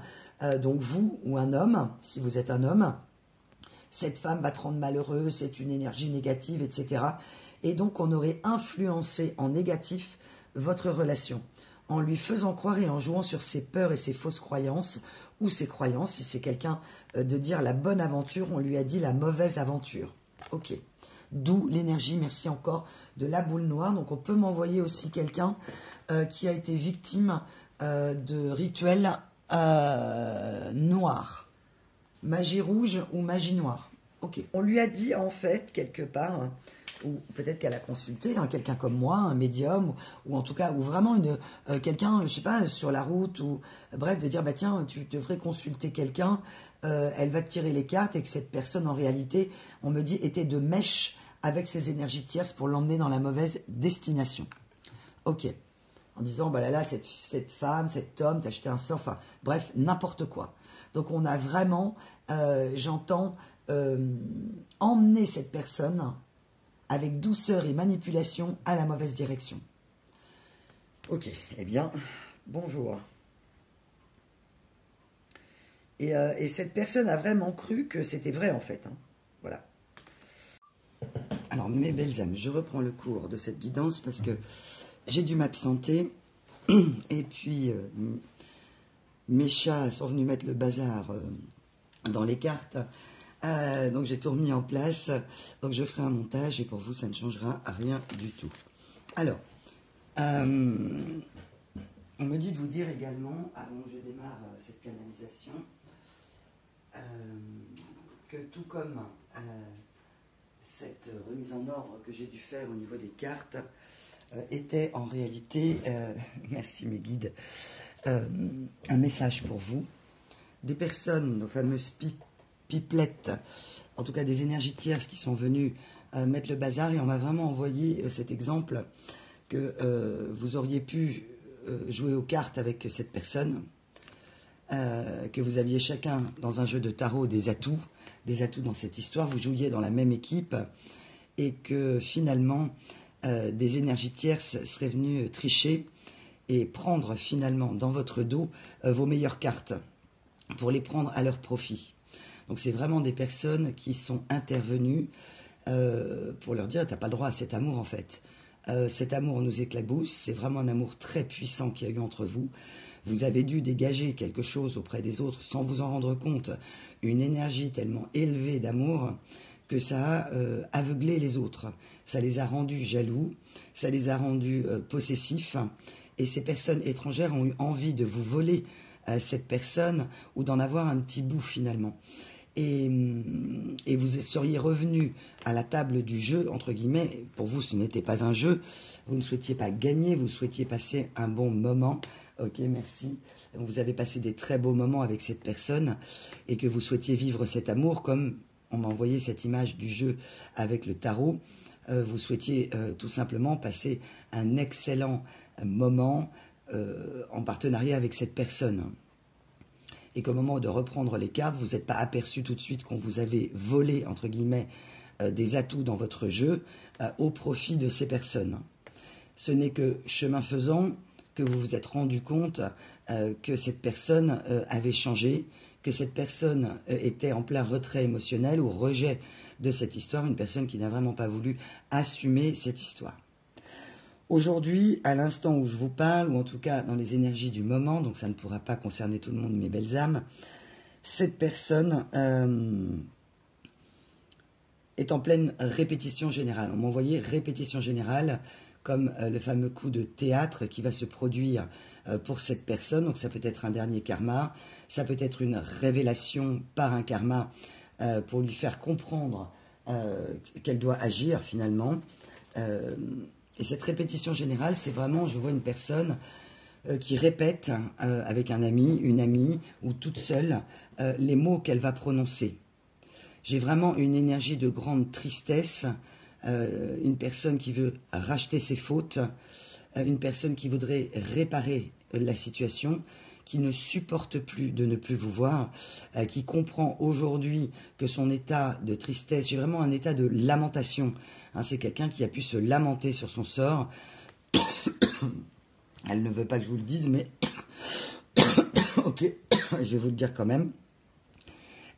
donc vous ou un homme, si vous êtes un homme, cette femme va te rendre malheureux, c'est une énergie négative, etc. Et donc on aurait influencé en négatif votre relation. en lui faisant croire et en jouant sur ses peurs et ses fausses croyances, ou ses croyances, si c'est quelqu'un de dire la bonne aventure, on lui a dit la mauvaise aventure. Ok. D'où l'énergie, merci encore, de la boule noire. Donc on peut m'envoyer aussi quelqu'un qui a été victime de rituels noirs. Magie rouge ou magie noire. Ok. On lui a dit en fait, quelque part, ou peut-être qu'elle a consulté quelqu'un comme moi, un médium, ou en tout cas, ou vraiment quelqu'un, je sais pas, sur la route, ou bref, de dire, bah tiens, tu devrais consulter quelqu'un, elle va te tirer les cartes, et que cette personne, en réalité, on me dit, était de mèche avec ses énergies tierces pour l'emmener dans la mauvaise destination. Ok. En disant, bah là, cette femme, cet homme, t'as acheté un sort, enfin, bref, n'importe quoi. Donc on a vraiment, j'entends, emmener cette personne avec douceur et manipulation à la mauvaise direction. Ok, eh bien, bonjour. Et cette personne a vraiment cru que c'était vrai en fait. Voilà. Alors mes belles âmes, je reprends le cours de cette guidance parce que j'ai dû m'absenter. Et puis, mes chats sont venus mettre le bazar dans les cartes. Donc j'ai tout remis en place, donc je ferai un montage et pour vous ça ne changera rien du tout. Alors, on me dit de vous dire également, avant que je démarre cette canalisation, que tout comme cette remise en ordre que j'ai dû faire au niveau des cartes était en réalité, merci mes guides, un message pour vous, des personnes, nos fameuses pipelettes, en tout cas des énergies tierces qui sont venues mettre le bazar et on m'a vraiment envoyé cet exemple que vous auriez pu jouer aux cartes avec cette personne, que vous aviez chacun dans un jeu de tarot des atouts dans cette histoire, vous jouiez dans la même équipe et que finalement des énergies tierces seraient venues tricher et prendre finalement dans votre dos vos meilleures cartes pour les prendre à leur profit. Donc c'est vraiment des personnes qui sont intervenues pour leur dire, t'as pas le droit à cet amour en fait. Cet amour nous éclabousse, c'est vraiment un amour très puissant qu'il y a eu entre vous. Vous avez dû dégager quelque chose auprès des autres sans vous en rendre compte, une énergie tellement élevée d'amour que ça a aveuglé les autres. Ça les a rendus jaloux, ça les a rendus possessifs et ces personnes étrangères ont eu envie de vous voler cette personne ou d'en avoir un petit bout finalement. Et vous seriez revenu à la table du jeu, entre guillemets, pour vous ce n'était pas un jeu, vous ne souhaitiez pas gagner, vous souhaitiez passer un bon moment. Ok, merci. Vous avez passé des très beaux moments avec cette personne et que vous souhaitiez vivre cet amour comme on m'a envoyé cette image du jeu avec le tarot. Vous souhaitiez tout simplement passer un excellent moment en partenariat avec cette personne. Et qu'au moment de reprendre les cartes, vous n'êtes pas aperçu tout de suite qu'on vous avait volé, entre guillemets, des atouts dans votre jeu au profit de ces personnes. Ce n'est que chemin faisant que vous vous êtes rendu compte que cette personne avait changé, que cette personne était en plein retrait émotionnel ou rejet de cette histoire, une personne qui n'a vraiment pas voulu assumer cette histoire. Aujourd'hui, à l'instant où je vous parle, ou en tout cas dans les énergies du moment, donc ça ne pourra pas concerner tout le monde, mes belles âmes, cette personne est en pleine répétition générale. On m'a envoyé répétition générale, comme le fameux coup de théâtre qui va se produire pour cette personne. Donc ça peut être un dernier karma, ça peut être une révélation par un karma pour lui faire comprendre qu'elle doit agir finalement. Et cette répétition générale, c'est vraiment, je vois une personne qui répète avec un ami, une amie ou toute seule les mots qu'elle va prononcer. J'ai vraiment une énergie de grande tristesse, une personne qui veut racheter ses fautes, une personne qui voudrait réparer la situation, qui ne supporte plus de ne plus vous voir, qui comprend aujourd'hui que son état de tristesse, j'ai vraiment un état de lamentation. C'est quelqu'un qui a pu se lamenter sur son sort. Elle ne veut pas que je vous le dise, mais ok, je vais vous le dire quand même.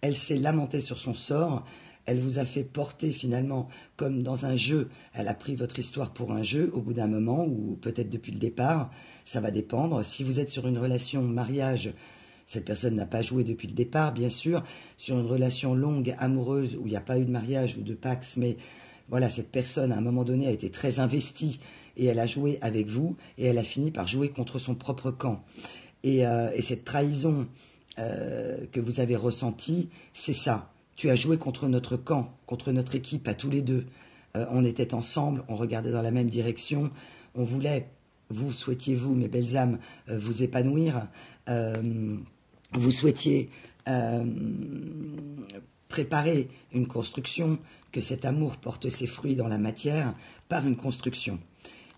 Elle s'est lamentée sur son sort. elle vous a fait porter finalement comme dans un jeu, elle a pris votre histoire pour un jeu au bout d'un moment ou peut-être depuis le départ, ça va dépendre. Si vous êtes sur une relation mariage, cette personne n'a pas joué depuis le départ, bien sûr. Sur une relation longue, amoureuse, où il n'y a pas eu de mariage ou de pax, mais voilà, cette personne, à un moment donné, a été très investie et elle a joué avec vous et elle a fini par jouer contre son propre camp. Et cette trahison que vous avez ressentie, c'est ça. Tu as joué contre notre camp, contre notre équipe, à tous les deux. On était ensemble, on regardait dans la même direction, on voulait, vous souhaitiez, vous, mes belles âmes, vous épanouir. Vous souhaitiez préparer une construction, que cet amour porte ses fruits dans la matière par une construction.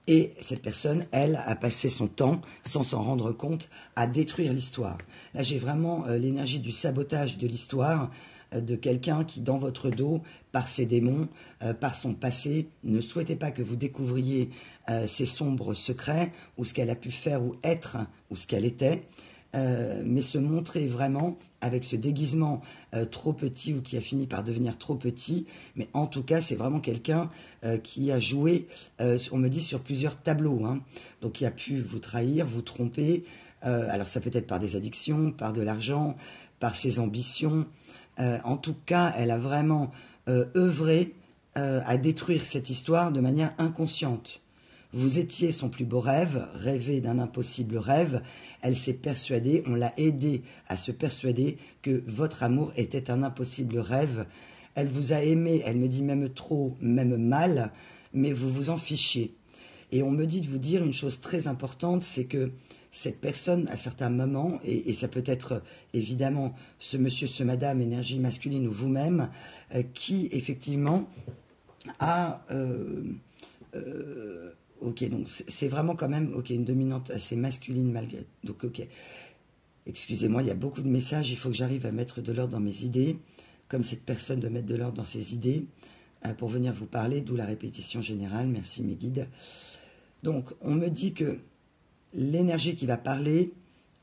Et cette personne, elle, a passé son temps, sans s'en rendre compte, à détruire l'histoire. Là, j'ai vraiment l'énergie du sabotage de l'histoire, de quelqu'un qui, dans votre dos, par ses démons, par son passé, ne souhaitait pas que vous découvriez ses sombres secrets, ou ce qu'elle a pu faire ou être, ou ce qu'elle était, mais se montrer vraiment avec ce déguisement trop petit ou qui a fini par devenir trop petit. Mais en tout cas, c'est vraiment quelqu'un qui a joué, on me dit, sur plusieurs tableaux. Hein. Donc, qui a pu vous trahir, vous tromper. Alors, ça peut être par des addictions, par de l'argent, par ses ambitions. En tout cas, elle a vraiment œuvré à détruire cette histoire de manière inconsciente. Vous étiez son plus beau rêve, rêvé d'un impossible rêve. Elle s'est persuadée, on l'a aidé à se persuader que votre amour était un impossible rêve. Elle vous a aimé, elle me dit même trop, même mal, mais vous vous en fichez. Et on me dit de vous dire une chose très importante, c'est que cette personne, à certains moments, et ça peut être évidemment ce monsieur, ce madame, énergie masculine ou vous-même, qui effectivement a... ok, donc c'est vraiment quand même une dominante assez masculine malgré. Donc ok, excusez-moi, il y a beaucoup de messages, il faut que j'arrive à mettre de l'ordre dans mes idées, comme cette personne de mettre de l'ordre dans ses idées, pour venir vous parler, d'où la répétition générale, merci mes guides. Donc on me dit que l'énergie qui va parler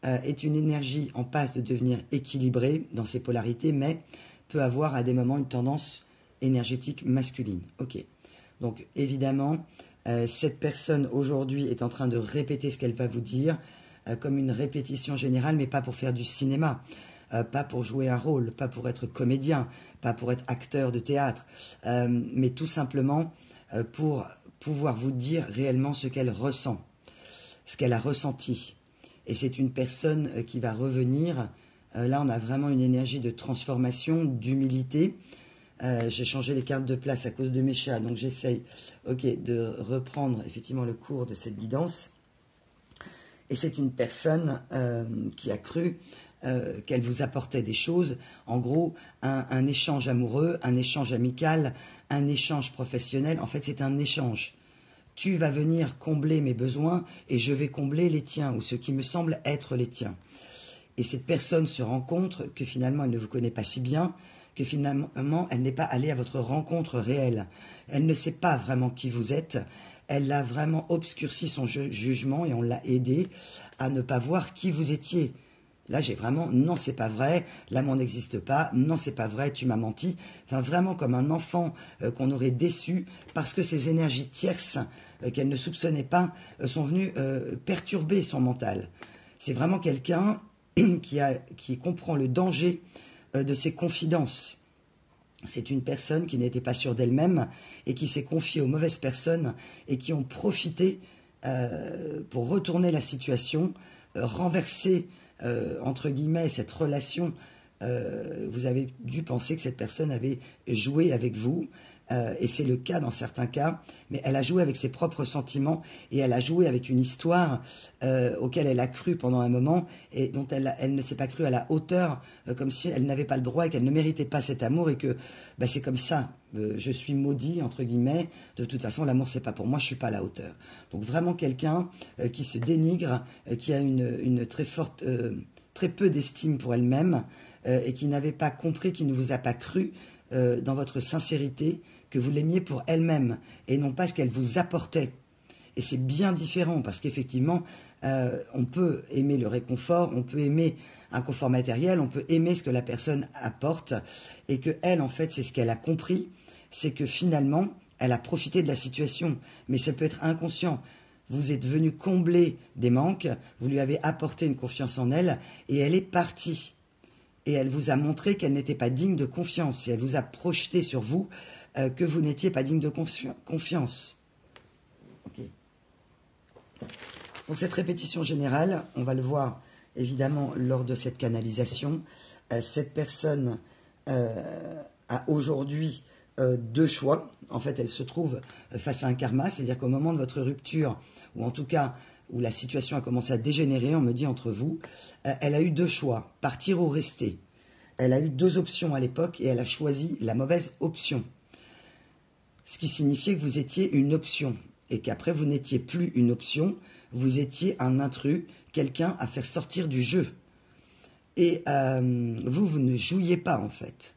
est une énergie en passe de devenir équilibrée dans ses polarités, mais peut avoir à des moments une tendance énergétique masculine. Ok, donc évidemment... cette personne aujourd'hui est en train de répéter ce qu'elle va vous dire comme une répétition générale, mais pas pour faire du cinéma, pas pour jouer un rôle, pas pour être comédien, pas pour être acteur de théâtre, mais tout simplement pour pouvoir vous dire réellement ce qu'elle ressent, ce qu'elle a ressenti. Et c'est une personne qui va revenir. Là, on a vraiment une énergie de transformation, d'humilité. J'ai changé les cartes de place à cause de mes chats, donc j'essaye de reprendre effectivement le cours de cette guidance. Et c'est une personne qui a cru qu'elle vous apportait des choses, en gros un échange amoureux, un échange amical, un échange professionnel. En fait, c'est un échange. Tu vas venir combler mes besoins et je vais combler les tiens, ou ce qui me semble être les tiens. Et cette personne se rend compte que finalement elle ne vous connaît pas si bien, que finalement, elle n'est pas allée à votre rencontre réelle. Elle ne sait pas vraiment qui vous êtes. Elle a vraiment obscurci son jugement et on l'a aidé à ne pas voir qui vous étiez. Là, j'ai vraiment, non, c'est pas vrai, l'amour n'existe pas, non, c'est pas vrai, tu m'as menti. Enfin, vraiment comme un enfant qu'on aurait déçu parce que ces énergies tierces qu'elle ne soupçonnait pas sont venues perturber son mental. C'est vraiment quelqu'un qui comprend le danger de ses confidences. C'est une personne qui n'était pas sûre d'elle-même et qui s'est confiée aux mauvaises personnes et qui ont profité pour retourner la situation, renverser, entre guillemets, cette relation. Vous avez dû penser que cette personne avait joué avec vous, et c'est le cas dans certains cas, mais elle a joué avec ses propres sentiments et elle a joué avec une histoire auquel elle a cru pendant un moment et dont elle ne s'est pas crue à la hauteur, comme si elle n'avait pas le droit et qu'elle ne méritait pas cet amour et que c'est comme ça, je suis maudit, entre guillemets, de toute façon l'amour c'est pas pour moi, je suis pas à la hauteur. Donc vraiment quelqu'un qui se dénigre, qui a une très forte, très peu d'estime pour elle-même et qui n'avait pas compris, qui ne vous a pas cru dans votre sincérité, que vous l'aimiez pour elle-même et non pas ce qu'elle vous apportait. Et c'est bien différent parce qu'effectivement, on peut aimer le réconfort, on peut aimer un confort matériel, on peut aimer ce que la personne apporte et que elle, en fait, c'est ce qu'elle a compris, c'est que finalement, elle a profité de la situation. Mais ça peut être inconscient. Vous êtes venu combler des manques, vous lui avez apporté une confiance en elle et elle est partie. Et elle vous a montré qu'elle n'était pas digne de confiance. Et elle vous a projeté sur vous que vous n'étiez pas digne de confiance. Okay. Donc cette répétition générale, on va le voir évidemment lors de cette canalisation. Cette personne a aujourd'hui deux choix. En fait, elle se trouve face à un karma, c'est-à-dire qu'au moment de votre rupture, ou en tout cas où la situation a commencé à dégénérer, on me dit entre vous, elle a eu deux choix, partir ou rester. Elle a eu deux options à l'époque et elle a choisi la mauvaise option. Ce qui signifiait que vous étiez une option et qu'après vous n'étiez plus une option, vous étiez un intrus, quelqu'un à faire sortir du jeu. Et vous ne jouiez pas en fait.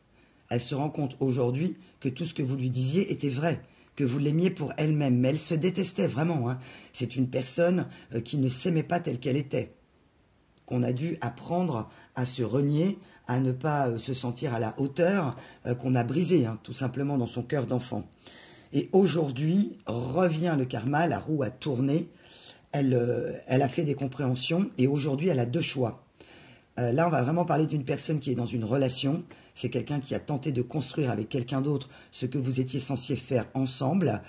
Elle se rend compte aujourd'hui que tout ce que vous lui disiez était vrai, que vous l'aimiez pour elle-même, mais elle se détestait vraiment. Hein. C'est une personne qui ne s'aimait pas telle qu'elle était, qu'on a dû apprendre à se renier, à ne pas se sentir à la hauteur, qu'on a brisé, hein, tout simplement dans son cœur d'enfant. Et aujourd'hui, revient le karma, la roue a tourné, elle a fait des compréhensions, et aujourd'hui, elle a deux choix. Là, on va vraiment parler d'une personne qui est dans une relation. C'est quelqu'un qui a tenté de construire avec quelqu'un d'autre ce que vous étiez censé faire ensemble,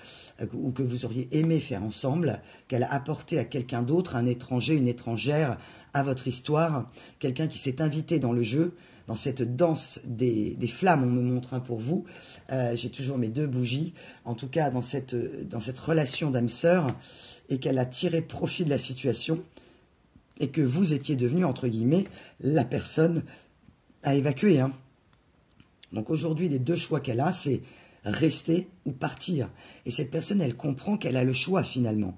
ou que vous auriez aimé faire ensemble, qu'elle a apporté à quelqu'un d'autre, un étranger, une étrangère, à votre histoire, quelqu'un qui s'est invité dans le jeu, dans cette danse des flammes, on me montre un pour vous. J'ai toujours mes deux bougies, en tout cas dans cette relation d'âme-sœur, et qu'elle a tiré profit de la situation, et que vous étiez devenu, entre guillemets, la personne à évacuer. Hein. Donc aujourd'hui, les deux choix qu'elle a, c'est rester ou partir. Et cette personne, elle comprend qu'elle a le choix finalement.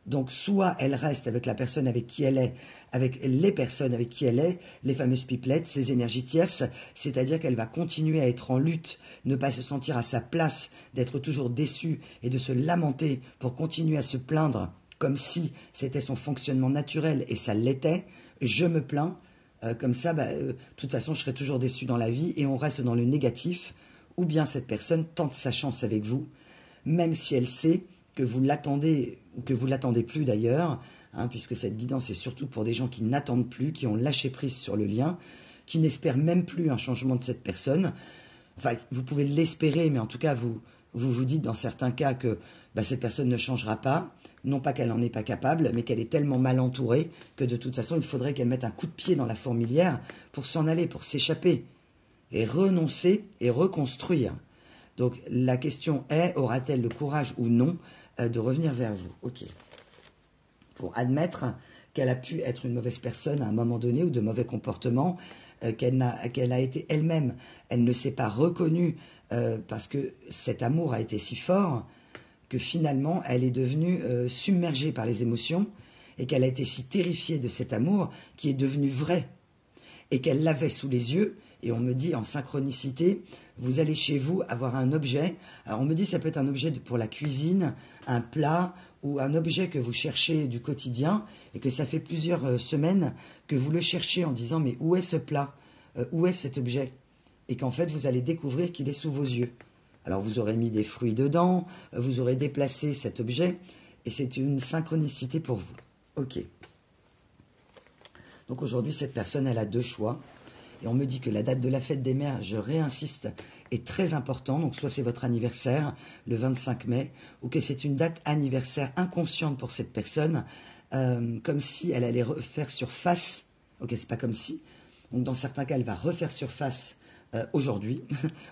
Donc soit elle reste avec la personne avec qui elle est, avec les personnes avec qui elle est, les fameuses pipelettes, ces énergies tierces, c'est-à-dire qu'elle va continuer à être en lutte, ne pas se sentir à sa place, d'être toujours déçue et de se lamenter pour continuer à se plaindre comme si c'était son fonctionnement naturel, et ça l'était, je me plains, comme ça, de toute façon, je serai toujours déçu dans la vie, et on reste dans le négatif, ou bien cette personne tente sa chance avec vous, même si elle sait que vous l'attendez, ou que vous ne l'attendez plus d'ailleurs, hein, puisque cette guidance est surtout pour des gens qui n'attendent plus, qui ont lâché prise sur le lien, qui n'espèrent même plus un changement de cette personne. Enfin, vous pouvez l'espérer, mais en tout cas, vous dites dans certains cas que cette personne ne changera pas, non pas qu'elle n'en est pas capable, mais qu'elle est tellement mal entourée que de toute façon, il faudrait qu'elle mette un coup de pied dans la fourmilière pour s'en aller, pour s'échapper, et renoncer et reconstruire. Donc la question est, aura-t-elle le courage ou non de revenir vers vous? Ok. Pour admettre qu'elle a pu être une mauvaise personne à un moment donné ou de mauvais comportements, qu'elle a été elle-même, elle ne s'est pas reconnue parce que cet amour a été si fort que finalement elle est devenue submergée par les émotions et qu'elle a été si terrifiée de cet amour qui est devenu vrai et qu'elle l'avait sous les yeux. Et on me dit en synchronicité, vous allez chez vous avoir un objet. Alors on me dit ça peut être un objet pour la cuisine, un plat ou un objet que vous cherchez du quotidien et que ça fait plusieurs semaines que vous le cherchez en disant mais où est ce plat, où est cet objet? Et qu'en fait vous allez découvrir qu'il est sous vos yeux. Alors vous aurez mis des fruits dedans, vous aurez déplacé cet objet et c'est une synchronicité pour vous. Ok. Donc aujourd'hui cette personne elle a deux choix. Et on me dit que la date de la fête des mères, je réinsiste, est très importante. Donc soit c'est votre anniversaire, le 25 mai, ou que c'est une date anniversaire inconsciente pour cette personne, comme si elle allait refaire surface. Ok, c'est pas comme si. Donc dans certains cas, elle va refaire surface aujourd'hui,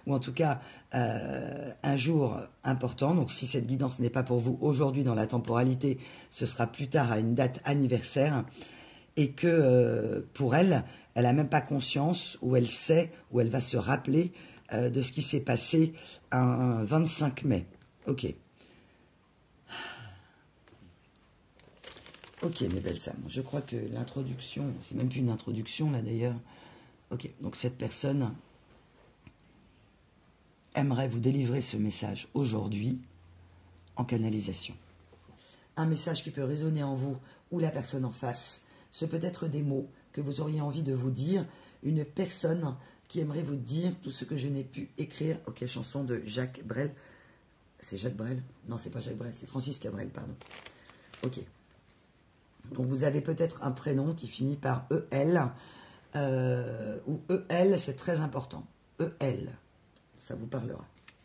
ou en tout cas un jour important. Donc si cette guidance n'est pas pour vous aujourd'hui dans la temporalité, ce sera plus tard à une date anniversaire. Et que pour elle, elle n'a même pas conscience, ou elle sait, ou elle va se rappeler de ce qui s'est passé un 25 mai. Ok. Ok, mes belles âmes. Je crois que l'introduction, c'est même plus une introduction là d'ailleurs. Ok, donc cette personne aimerait vous délivrer ce message aujourd'hui en canalisation. un message qui peut résonner en vous ou la personne en face. Ce peut être des mots que vous auriez envie de vous dire, une personne qui aimerait vous dire tout ce que je n'ai pu écrire. Ok, chanson de Jacques Brel. C'est Jacques Brel? Non, c'est pas Jacques Brel, c'est Francis Cabrel, pardon. Ok. Donc vous avez peut-être un prénom qui finit par EL, ou EL, c'est très important. EL, ça vous parlera.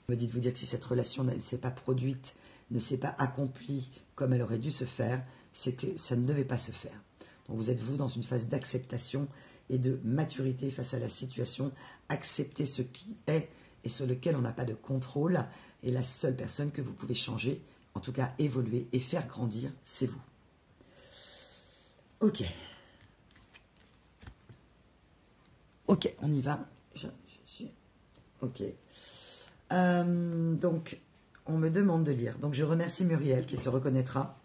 Me dites-vous dire que si cette relation ne s'est pas produite, ne s'est pas accomplie comme elle aurait dû se faire, c'est que ça ne devait pas se faire. Donc vous êtes vous dans une phase d'acceptation et de maturité face à la situation, accepter ce qui est et sur lequel on n'a pas de contrôle, et la seule personne que vous pouvez changer, en tout cas évoluer et faire grandir, c'est vous. Ok. Ok, on y va. Je suis... Ok. Donc, on me demande de lire. Donc, je remercie Muriel qui se reconnaîtra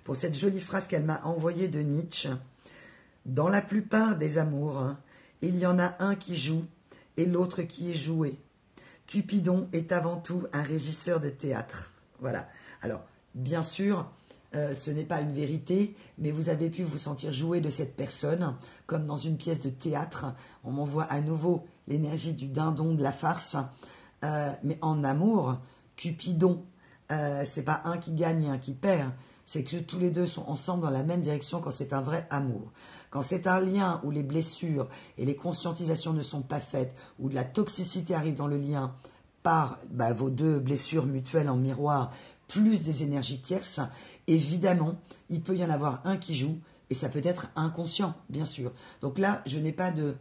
pour cette jolie phrase qu'elle m'a envoyée de Nietzsche. Dans la plupart des amours, il y en a un qui joue et l'autre qui est joué. Cupidon est avant tout un régisseur de théâtre. Voilà. Alors, bien sûr, ce n'est pas une vérité, mais vous avez pu vous sentir jouer de cette personne, comme dans une pièce de théâtre. On m'envoie à nouveau l'énergie du dindon de la farce. Mais en amour, Cupidon, c'est pas un qui gagne et un qui perd. C'est que tous les deux sont ensemble dans la même direction quand c'est un vrai amour. Quand c'est un lien où les blessures et les conscientisations ne sont pas faites, où de la toxicité arrive dans le lien par vos deux blessures mutuelles en miroir, plus des énergies tierces, évidemment, il peut y en avoir un qui joue, et ça peut être inconscient, bien sûr. Donc là, je n'ai pas de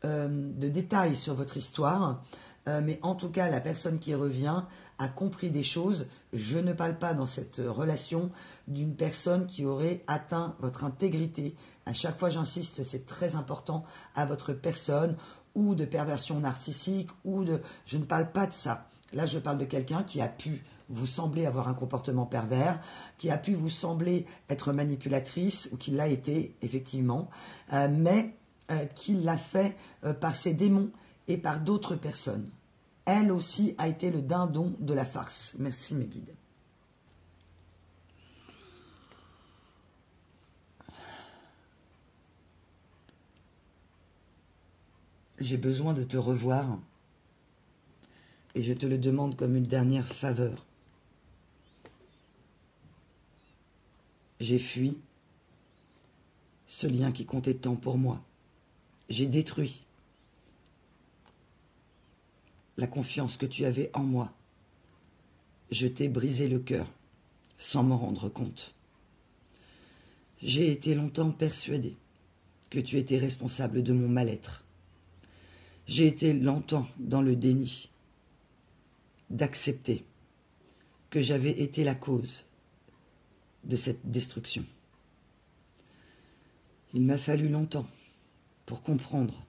détails sur votre histoire, mais en tout cas, la personne qui revient a compris des choses. Je ne parle pas dans cette relation d'une personne qui aurait atteint votre intégrité. À chaque fois, j'insiste, c'est très important, à votre personne, ou de perversion narcissique, ou de... Je ne parle pas de ça. Là, je parle de quelqu'un qui a pu vous sembler avoir un comportement pervers, qui a pu vous sembler être manipulatrice, ou qui l'a été, effectivement, mais qui l'a fait par ses démons et par d'autres personnes. Elle aussi a été le dindon de la farce. Merci mes guides. J'ai besoin de te revoir et je te le demande comme une dernière faveur. J'ai fui ce lien qui comptait tant pour moi. J'ai détruit la confiance que tu avais en moi. Je t'ai brisé le cœur sans m'en rendre compte. J'ai été longtemps persuadée que tu étais responsable de mon mal-être. J'ai été longtemps dans le déni d'accepter que j'avais été la cause de cette destruction. Il m'a fallu longtemps pour comprendre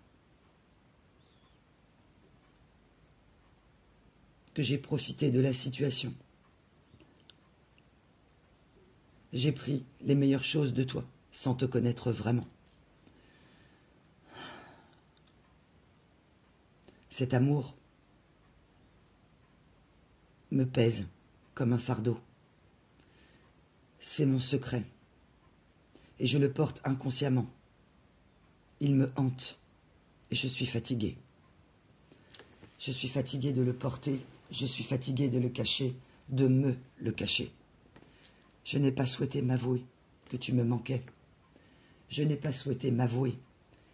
que j'ai profité de la situation. J'ai pris les meilleures choses de toi sans te connaître vraiment. Cet amour me pèse comme un fardeau. C'est mon secret et je le porte inconsciemment. Il me hante et je suis fatiguée. Je suis fatiguée de le porter, je suis fatiguée de le cacher, de me le cacher. Je n'ai pas souhaité m'avouer que tu me manquais. Je n'ai pas souhaité m'avouer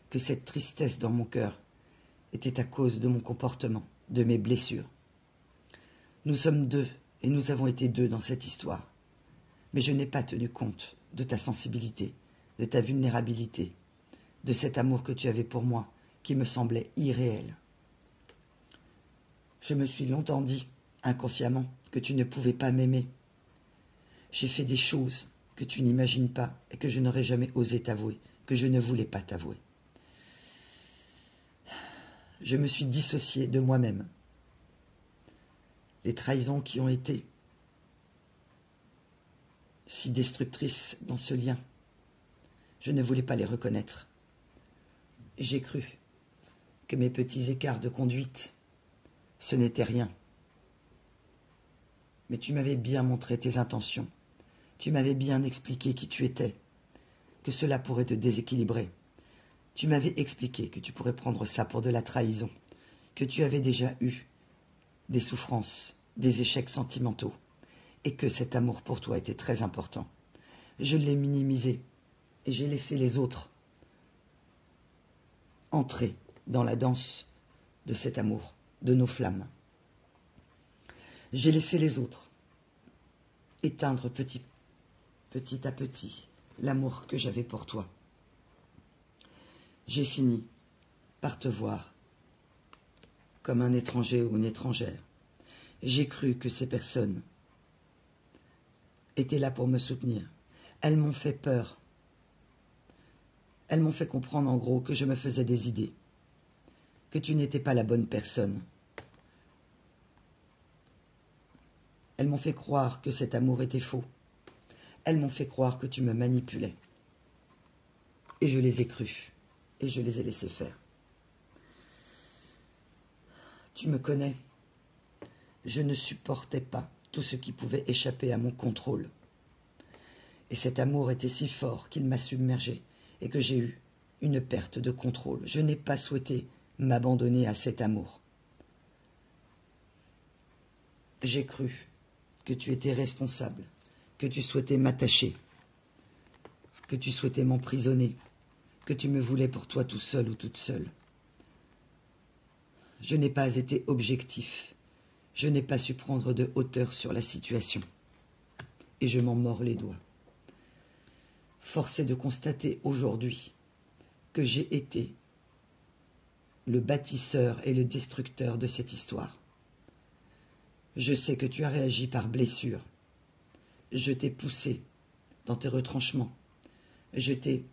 que cette tristesse dans mon cœur était à cause de mon comportement, de mes blessures. Nous sommes deux et nous avons été deux dans cette histoire. Mais je n'ai pas tenu compte de ta sensibilité, de ta vulnérabilité, de cet amour que tu avais pour moi qui me semblait irréel. Je me suis longtemps dit, inconsciemment, que tu ne pouvais pas m'aimer. J'ai fait des choses que tu n'imagines pas et que je n'aurais jamais osé t'avouer, que je ne voulais pas t'avouer. Je me suis dissociée de moi-même. Les trahisons qui ont été si destructrices dans ce lien, je ne voulais pas les reconnaître. J'ai cru que mes petits écarts de conduite, ce n'était rien. Mais tu m'avais bien montré tes intentions. Tu m'avais bien expliqué qui tu étais, que cela pourrait te déséquilibrer. Tu m'avais expliqué que tu pourrais prendre ça pour de la trahison, que tu avais déjà eu des souffrances, des échecs sentimentaux, et que cet amour pour toi était très important. Je l'ai minimisé, et j'ai laissé les autres entrer dans la danse de cet amour, de nos flammes. J'ai laissé les autres éteindre petit à petit l'amour que j'avais pour toi. J'ai fini par te voir comme un étranger ou une étrangère. J'ai cru que ces personnes étaient là pour me soutenir. Elles m'ont fait peur. Elles m'ont fait comprendre en gros que je me faisais des idées, que tu n'étais pas la bonne personne. Elles m'ont fait croire que cet amour était faux. Elles m'ont fait croire que tu me manipulais. Et je les ai crus. Et je les ai laissés faire. Tu me connais. Je ne supportais pas tout ce qui pouvait échapper à mon contrôle. Et cet amour était si fort qu'il m'a submergé et que j'ai eu une perte de contrôle. Je n'ai pas souhaité m'abandonner à cet amour. J'ai cru que tu étais responsable, que tu souhaitais m'attacher, que tu souhaitais m'emprisonner, que tu me voulais pour toi tout seul ou toute seule. Je n'ai pas été objectif. Je n'ai pas su prendre de hauteur sur la situation. Et je m'en mords les doigts. Force est de constater aujourd'hui que j'ai été le bâtisseur et le destructeur de cette histoire. Je sais que tu as réagi par blessure. Je t'ai poussé dans tes retranchements. Je t'ai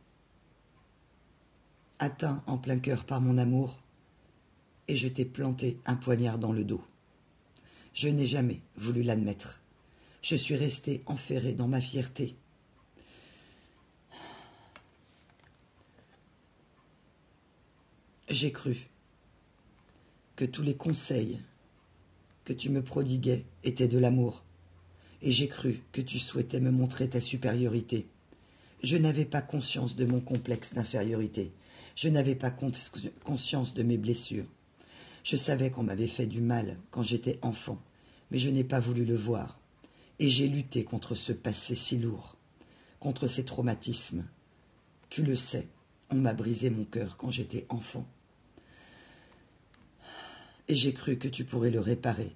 atteint en plein cœur par mon amour et je t'ai planté un poignard dans le dos. Je n'ai jamais voulu l'admettre. Je suis resté enferré dans ma fierté. J'ai cru que tous les conseils que tu me prodiguais étaient de l'amour, et j'ai cru que tu souhaitais me montrer ta supériorité. Je n'avais pas conscience de mon complexe d'infériorité. Je n'avais pas conscience de mes blessures. Je savais qu'on m'avait fait du mal quand j'étais enfant, mais je n'ai pas voulu le voir. Et j'ai lutté contre ce passé si lourd, contre ces traumatismes. Tu le sais, on m'a brisé mon cœur quand j'étais enfant. Et j'ai cru que tu pourrais le réparer.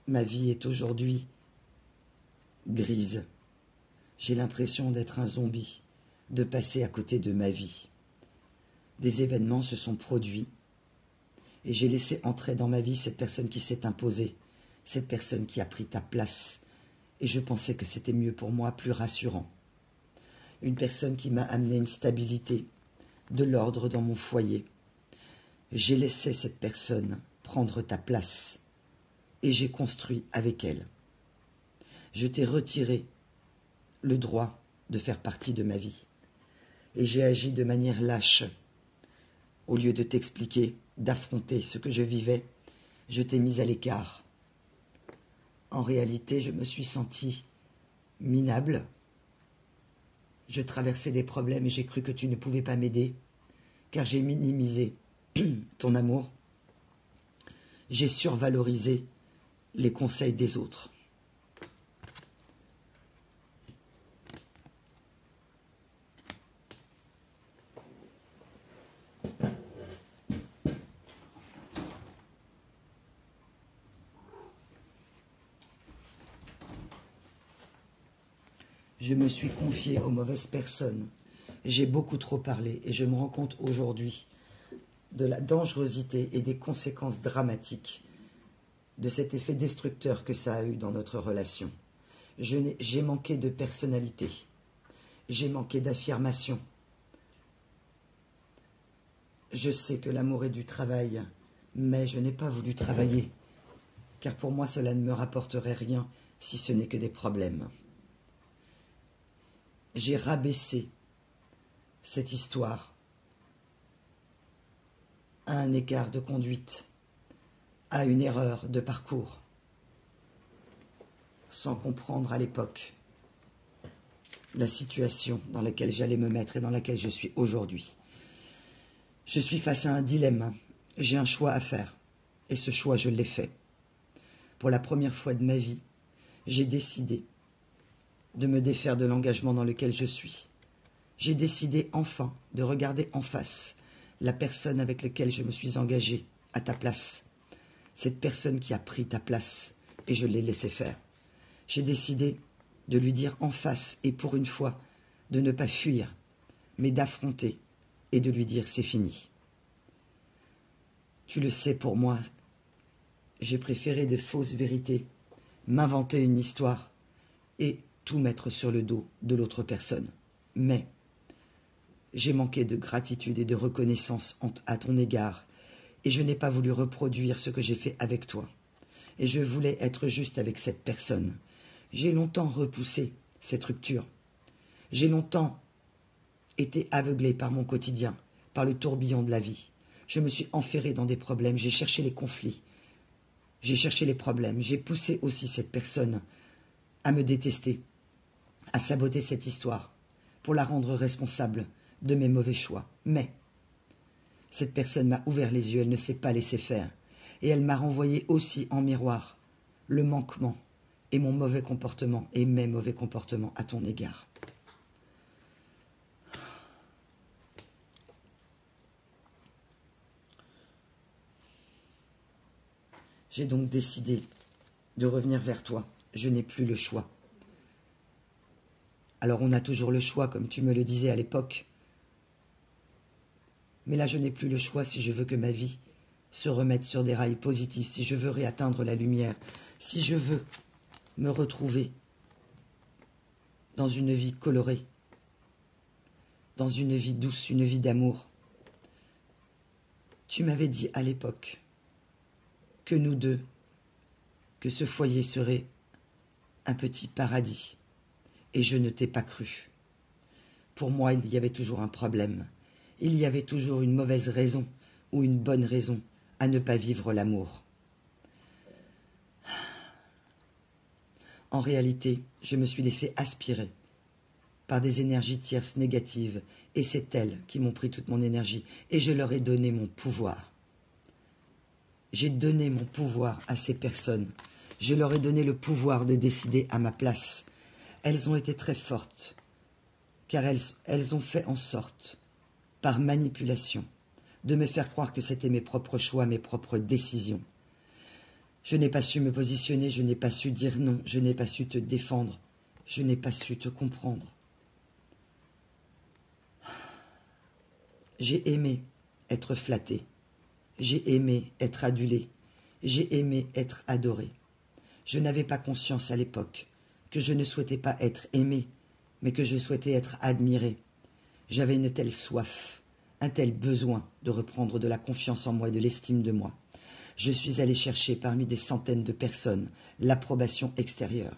Ma vie est aujourd'hui grise. J'ai l'impression d'être un zombie, de passer à côté de ma vie. Des événements se sont produits et j'ai laissé entrer dans ma vie cette personne qui s'est imposée, cette personne qui a pris ta place. Et je pensais que c'était mieux pour moi, plus rassurant. Une personne qui m'a amené une stabilité, de l'ordre dans mon foyer. J'ai laissé cette personne prendre ta place et j'ai construit avec elle. Je t'ai retiré le droit de faire partie de ma vie et j'ai agi de manière lâche. Au lieu de t'expliquer, d'affronter ce que je vivais, je t'ai mise à l'écart. En réalité, je me suis sentie minable. Je traversais des problèmes et j'ai cru que tu ne pouvais pas m'aider, car j'ai minimisé ton amour. J'ai survalorisé les conseils des autres. Je me suis confié aux mauvaises personnes. J'ai beaucoup trop parlé et je me rends compte aujourd'hui de la dangerosité et des conséquences dramatiques de cet effet destructeur que ça a eu dans notre relation. J'ai manqué de personnalité. J'ai manqué d'affirmation. Je sais que l'amour est du travail, mais je n'ai pas voulu travailler, car pour moi cela ne me rapporterait rien si ce n'est que des problèmes. J'ai rabaissé cette histoire à un écart de conduite, à une erreur de parcours, sans comprendre à l'époque la situation dans laquelle j'allais me mettre et dans laquelle je suis aujourd'hui. Je suis face à un dilemme, j'ai un choix à faire, et ce choix je l'ai fait. Pour la première fois de ma vie, j'ai décidé de me défaire de l'engagement dans lequel je suis. J'ai décidé enfin de regarder en face la personne avec laquelle je me suis engagé à ta place. Cette personne qui a pris ta place et je l'ai laissé faire. J'ai décidé de lui dire en face et pour une fois de ne pas fuir, mais d'affronter et de lui dire c'est fini. Tu le sais, pour moi, j'ai préféré de fausses vérités, m'inventer une histoire et tout mettre sur le dos de l'autre personne. Mais j'ai manqué de gratitude et de reconnaissance à ton égard et je n'ai pas voulu reproduire ce que j'ai fait avec toi. Et je voulais être juste avec cette personne. J'ai longtemps repoussé cette rupture. J'ai longtemps été aveuglé par mon quotidien, par le tourbillon de la vie. Je me suis enferré dans des problèmes, j'ai cherché les conflits, j'ai cherché les problèmes, j'ai poussé aussi cette personne à me détester, à saboter cette histoire, pour la rendre responsable de mes mauvais choix. Mais cette personne m'a ouvert les yeux, elle ne s'est pas laissée faire. Et elle m'a renvoyé aussi en miroir le manquement et mon mauvais comportement et mes mauvais comportements à ton égard. J'ai donc décidé de revenir vers toi. Je n'ai plus le choix. Alors on a toujours le choix, comme tu me le disais à l'époque. Mais là, je n'ai plus le choix si je veux que ma vie se remette sur des rails positifs, si je veux réatteindre la lumière, si je veux me retrouver dans une vie colorée, dans une vie douce, une vie d'amour. Tu m'avais dit à l'époque que nous deux, que ce foyer serait un petit paradis, et je ne t'ai pas cru. Pour moi, il y avait toujours un problème. Il y avait toujours une mauvaise raison ou une bonne raison à ne pas vivre l'amour. En réalité, je me suis laissé aspirer par des énergies tierces négatives et c'est elles qui m'ont pris toute mon énergie et je leur ai donné mon pouvoir. J'ai donné mon pouvoir à ces personnes. Je leur ai donné le pouvoir de décider à ma place. Elles ont été très fortes car elles ont fait en sorte, par manipulation, de me faire croire que c'était mes propres choix, mes propres décisions. Je n'ai pas su me positionner, je n'ai pas su dire non, je n'ai pas su te défendre, je n'ai pas su te comprendre. J'ai aimé être flatté, j'ai aimé être adulé, j'ai aimé être adoré. Je n'avais pas conscience à l'époque que je ne souhaitais pas être aimé, mais que je souhaitais être admiré. J'avais une telle soif, un tel besoin de reprendre de la confiance en moi et de l'estime de moi. Je suis allé chercher parmi des centaines de personnes l'approbation extérieure.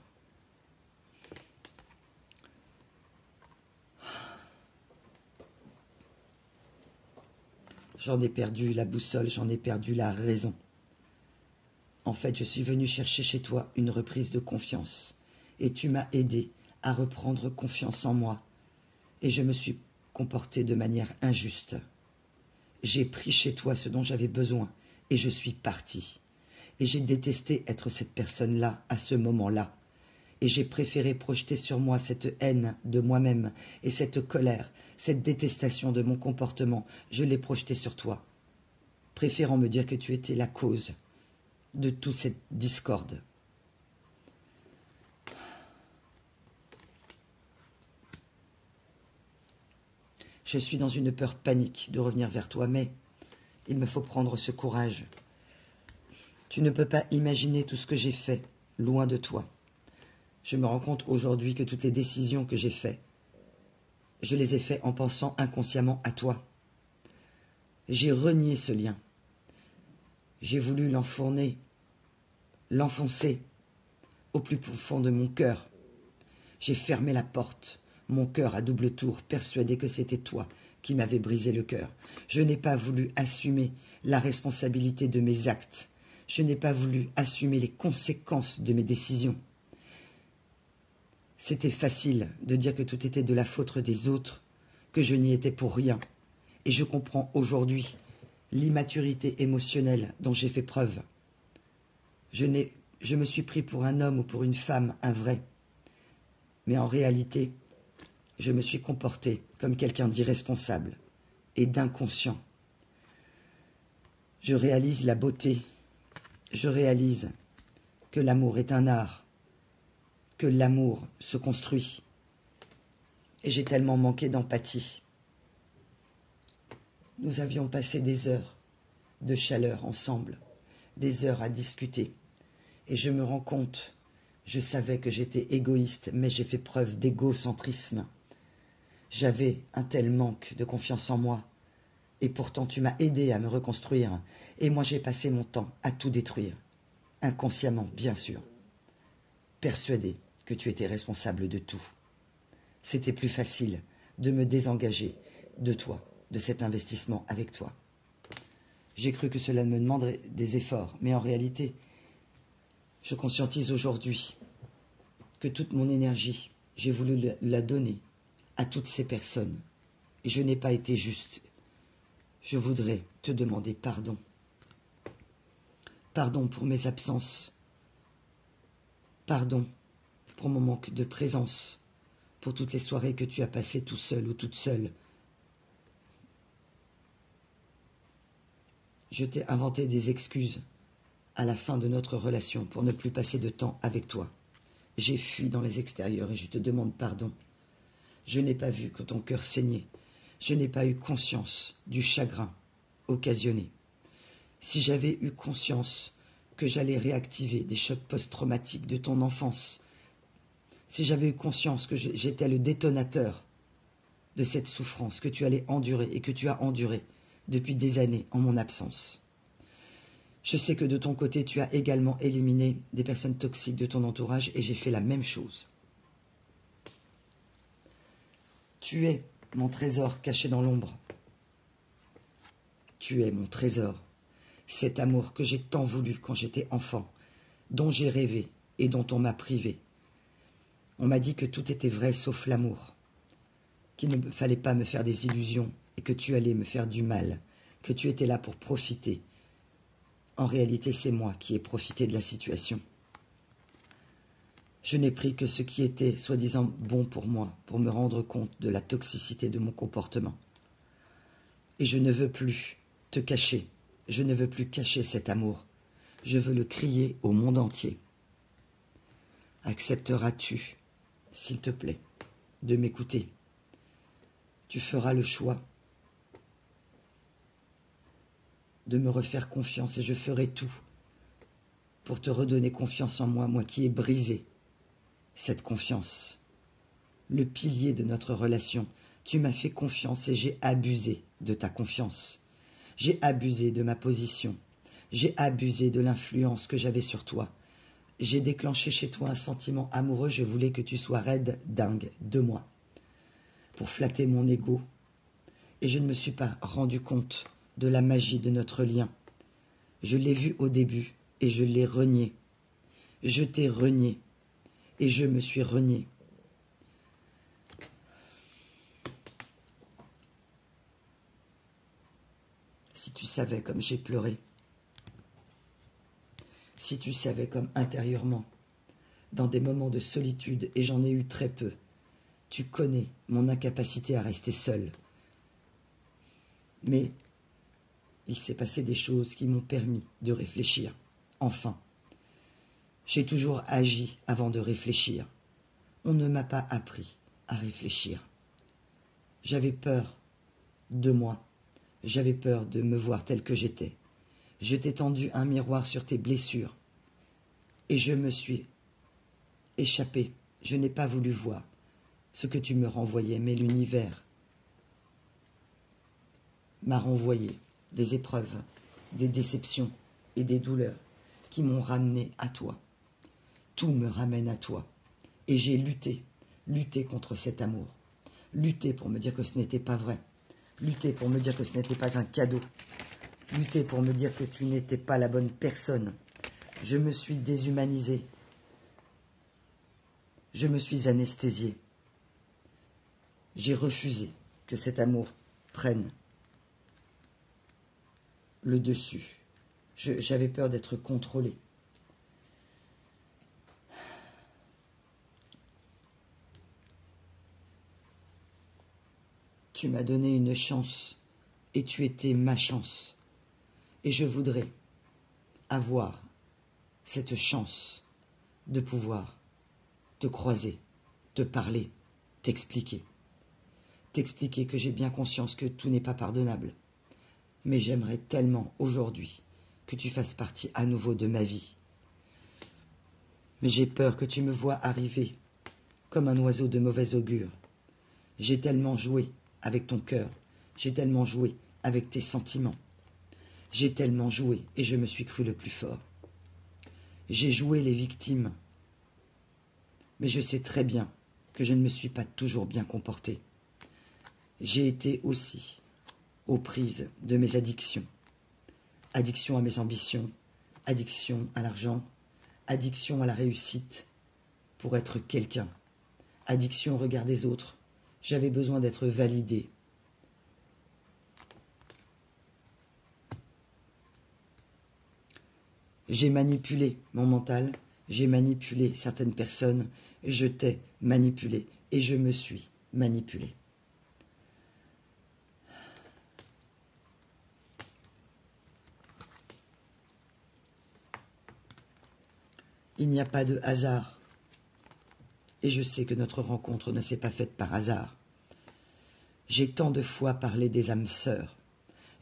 J'en ai perdu la boussole, j'en ai perdu la raison. En fait, je suis venu chercher chez toi une reprise de confiance. Et tu m'as aidé à reprendre confiance en moi. Et je me suis comporté de manière injuste. J'ai pris chez toi ce dont j'avais besoin et je suis parti. Et j'ai détesté être cette personne-là à ce moment-là. Et j'ai préféré projeter sur moi cette haine de moi-même et cette colère, cette détestation de mon comportement. Je l'ai projeté sur toi, préférant me dire que tu étais la cause de toute cette discorde. Je suis dans une peur panique de revenir vers toi, mais il me faut prendre ce courage. Tu ne peux pas imaginer tout ce que j'ai fait, loin de toi. Je me rends compte aujourd'hui que toutes les décisions que j'ai faites, je les ai faites en pensant inconsciemment à toi. J'ai renié ce lien. J'ai voulu l'enfourner, l'enfoncer au plus profond de mon cœur. J'ai fermé la porte, mon cœur à double tour, persuadé que c'était toi qui m'avais brisé le cœur. Je n'ai pas voulu assumer la responsabilité de mes actes. Je n'ai pas voulu assumer les conséquences de mes décisions. C'était facile de dire que tout était de la faute des autres, que je n'y étais pour rien. Et je comprends aujourd'hui l'immaturité émotionnelle dont j'ai fait preuve. Je me suis pris pour un homme ou pour une femme, un vrai. Mais en réalité, je me suis comporté comme quelqu'un d'irresponsable et d'inconscient. Je réalise la beauté. Je réalise que l'amour est un art, que l'amour se construit. Et j'ai tellement manqué d'empathie. Nous avions passé des heures de chaleur ensemble, des heures à discuter. Et je me rends compte, je savais que j'étais égoïste, mais j'ai fait preuve d'égocentrisme. J'avais un tel manque de confiance en moi. Et pourtant tu m'as aidé à me reconstruire. Et moi j'ai passé mon temps à tout détruire. Inconsciemment, bien sûr. Persuadé que tu étais responsable de tout. C'était plus facile de me désengager de toi, de cet investissement avec toi. J'ai cru que cela me demanderait des efforts, mais en réalité, je conscientise aujourd'hui que toute mon énergie, j'ai voulu la donner à toutes ces personnes. Et je n'ai pas été juste. Je voudrais te demander pardon. Pardon pour mes absences. Pardon pour mon manque de présence. Pour toutes les soirées que tu as passées tout seul ou toute seule. Je t'ai inventé des excuses à la fin de notre relation pour ne plus passer de temps avec toi. J'ai fui dans les extérieurs et je te demande pardon. Je n'ai pas vu que ton cœur saignait. Je n'ai pas eu conscience du chagrin occasionné. Si j'avais eu conscience que j'allais réactiver des chocs post-traumatiques de ton enfance, si j'avais eu conscience que j'étais le détonateur de cette souffrance que tu allais endurer et que tu as endurée depuis des années en mon absence. Je sais que de ton côté, tu as également éliminé des personnes toxiques de ton entourage et j'ai fait la même chose. Tu es mon trésor caché dans l'ombre. Tu es mon trésor. Cet amour que j'ai tant voulu quand j'étais enfant, dont j'ai rêvé et dont on m'a privé. On m'a dit que tout était vrai sauf l'amour, qu'il ne fallait pas me faire des illusions et que tu allais me faire du mal, que tu étais là pour profiter. En réalité, c'est moi qui ai profité de la situation. Je n'ai pris que ce qui était soi-disant bon pour moi, pour me rendre compte de la toxicité de mon comportement. Et je ne veux plus te cacher, je ne veux plus cacher cet amour. Je veux le crier au monde entier. Accepteras-tu, s'il te plaît, de m'écouter? Tu feras le choix de me refaire confiance et je ferai tout pour te redonner confiance en moi, moi qui ai brisé cette confiance. Le pilier de notre relation, tu m'as fait confiance et j'ai abusé de ta confiance. J'ai abusé de ma position. J'ai abusé de l'influence que j'avais sur toi. J'ai déclenché chez toi un sentiment amoureux, je voulais que tu sois raide, dingue de moi, pour flatter mon ego. Et je ne me suis pas rendu compte de la magie de notre lien. Je l'ai vu au début et je l'ai renié. Je t'ai renié et je me suis renié. Si tu savais comme j'ai pleuré, si tu savais comme intérieurement, dans des moments de solitude, et j'en ai eu très peu, tu connais mon incapacité à rester seule. Mais il s'est passé des choses qui m'ont permis de réfléchir. Enfin, j'ai toujours agi avant de réfléchir. On ne m'a pas appris à réfléchir. J'avais peur de moi. J'avais peur de me voir tel que j'étais. Je t'ai tendu un miroir sur tes blessures. Et je me suis échappé. Je n'ai pas voulu voir ce que tu me renvoyais, mais l'univers m'a renvoyé des épreuves, des déceptions et des douleurs qui m'ont ramené à toi. Tout me ramène à toi. Et j'ai lutté contre cet amour. Lutté pour me dire que ce n'était pas vrai. Lutté pour me dire que ce n'était pas un cadeau. lutté pour me dire que tu n'étais pas la bonne personne. Je me suis déshumanisé. Je me suis anesthésié. J'ai refusé que cet amour prenne le dessus. J'avais peur d'être contrôlée. Tu m'as donné une chance et tu étais ma chance. Et je voudrais avoir cette chance de pouvoir te croiser, te parler, t'expliquer. T'expliquer que j'ai bien conscience que tout n'est pas pardonnable. Mais j'aimerais tellement aujourd'hui que tu fasses partie à nouveau de ma vie. Mais j'ai peur que tu me vois arriver comme un oiseau de mauvais augure. J'ai tellement joué avec ton cœur, j'ai tellement joué avec tes sentiments. J'ai tellement joué et je me suis cru le plus fort. J'ai joué les victimes, mais je sais très bien que je ne me suis pas toujours bien comporté. J'ai été aussi aux prises de mes addictions. Addiction à mes ambitions, addiction à l'argent, addiction à la réussite pour être quelqu'un, addiction au regard des autres. J'avais besoin d'être validé. J'ai manipulé mon mental, j'ai manipulé certaines personnes, je t'ai manipulé et je me suis manipulé. Il n'y a pas de hasard. Et je sais que notre rencontre ne s'est pas faite par hasard. J'ai tant de fois parlé des âmes sœurs.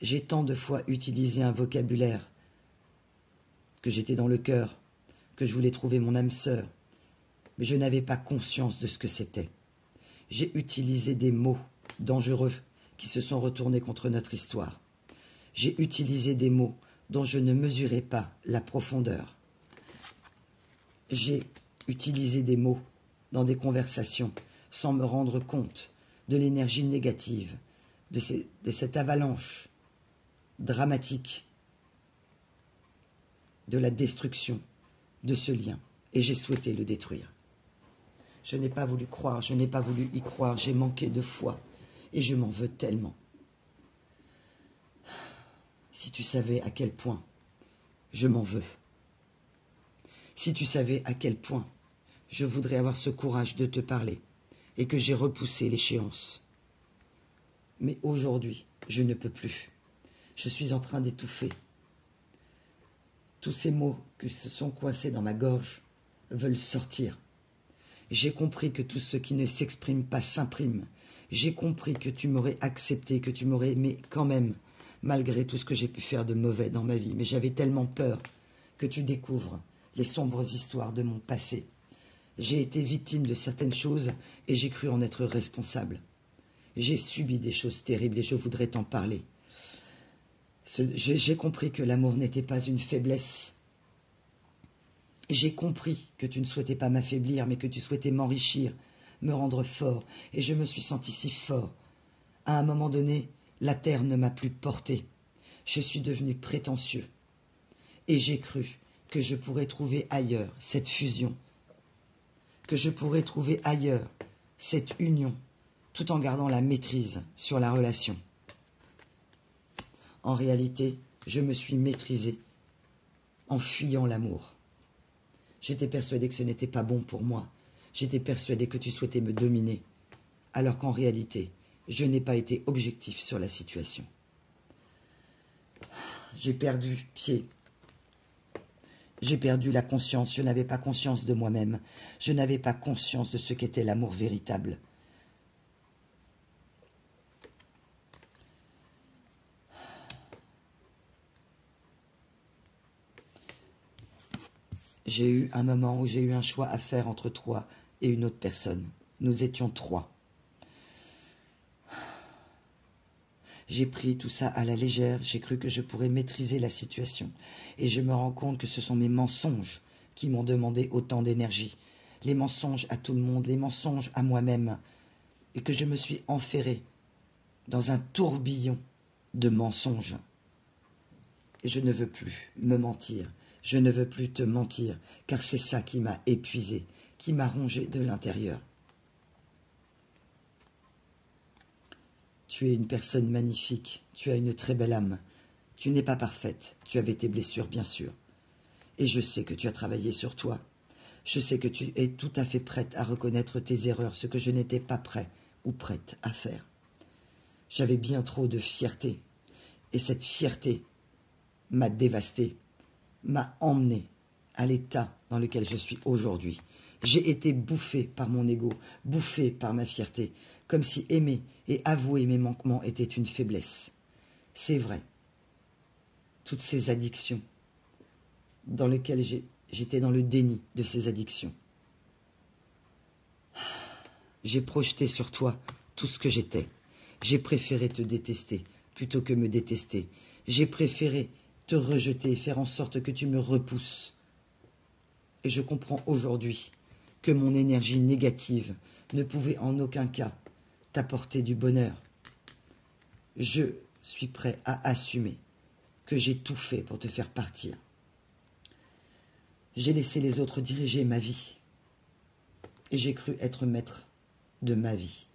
J'ai tant de fois utilisé un vocabulaire que j'étais dans le cœur, que je voulais trouver mon âme sœur. Mais je n'avais pas conscience de ce que c'était. J'ai utilisé des mots dangereux qui se sont retournés contre notre histoire. J'ai utilisé des mots dont je ne mesurais pas la profondeur. J'ai utilisé des mots dans des conversations sans me rendre compte de l'énergie négative, de cette avalanche dramatique, de la destruction de ce lien. Et j'ai souhaité le détruire. Je n'ai pas voulu croire, je n'ai pas voulu y croire, j'ai manqué de foi et je m'en veux tellement. Si tu savais à quel point je m'en veux. Si tu savais à quel point je voudrais avoir ce courage de te parler et que j'ai repoussé l'échéance. Mais aujourd'hui, je ne peux plus. Je suis en train d'étouffer. Tous ces mots qui se sont coincés dans ma gorge veulent sortir. J'ai compris que tout ce qui ne s'exprime pas s'imprime. J'ai compris que tu m'aurais accepté, que tu m'aurais aimé quand même, malgré tout ce que j'ai pu faire de mauvais dans ma vie. Mais j'avais tellement peur que tu découvres les sombres histoires de mon passé. J'ai été victime de certaines choses et j'ai cru en être responsable. J'ai subi des choses terribles et je voudrais t'en parler. J'ai compris que l'amour n'était pas une faiblesse. J'ai compris que tu ne souhaitais pas m'affaiblir, mais que tu souhaitais m'enrichir, me rendre fort. Et je me suis senti si fort. À un moment donné, la terre ne m'a plus porté. Je suis devenu prétentieux. Et j'ai cru que je pourrais trouver ailleurs cette fusion, que je pourrais trouver ailleurs cette union, tout en gardant la maîtrise sur la relation. En réalité, je me suis maîtrisée en fuyant l'amour. J'étais persuadée que ce n'était pas bon pour moi. J'étais persuadée que tu souhaitais me dominer, alors qu'en réalité, je n'ai pas été objectif sur la situation. J'ai perdu pied. J'ai perdu la conscience. Je n'avais pas conscience de moi-même. Je n'avais pas conscience de ce qu'était l'amour véritable. J'ai eu un moment où j'ai eu un choix à faire entre toi et une autre personne. Nous étions trois. J'ai pris tout ça à la légère, j'ai cru que je pourrais maîtriser la situation. Et je me rends compte que ce sont mes mensonges qui m'ont demandé autant d'énergie. Les mensonges à tout le monde, les mensonges à moi-même. Et que je me suis enferrée dans un tourbillon de mensonges. Et je ne veux plus me mentir. Je ne veux plus te mentir, car c'est ça qui m'a épuisé, qui m'a rongé de l'intérieur. Tu es une personne magnifique, tu as une très belle âme. Tu n'es pas parfaite, tu avais tes blessures, bien sûr. Et je sais que tu as travaillé sur toi. Je sais que tu es tout à fait prête à reconnaître tes erreurs, ce que je n'étais pas prêt ou prête à faire. J'avais bien trop de fierté, et cette fierté m'a dévastée, m'a emmené à l'état dans lequel je suis aujourd'hui. J'ai été bouffé par mon ego, bouffé par ma fierté, comme si aimer et avouer mes manquements était une faiblesse. C'est vrai. Toutes ces addictions dans lesquelles j'étais dans le déni de ces addictions. J'ai projeté sur toi tout ce que j'étais. J'ai préféré te détester plutôt que me détester. J'ai préféré te rejeter et faire en sorte que tu me repousses. Et je comprends aujourd'hui que mon énergie négative ne pouvait en aucun cas t'apporter du bonheur. Je suis prêt à assumer que j'ai tout fait pour te faire partir. J'ai laissé les autres diriger ma vie et j'ai cru être maître de ma vie.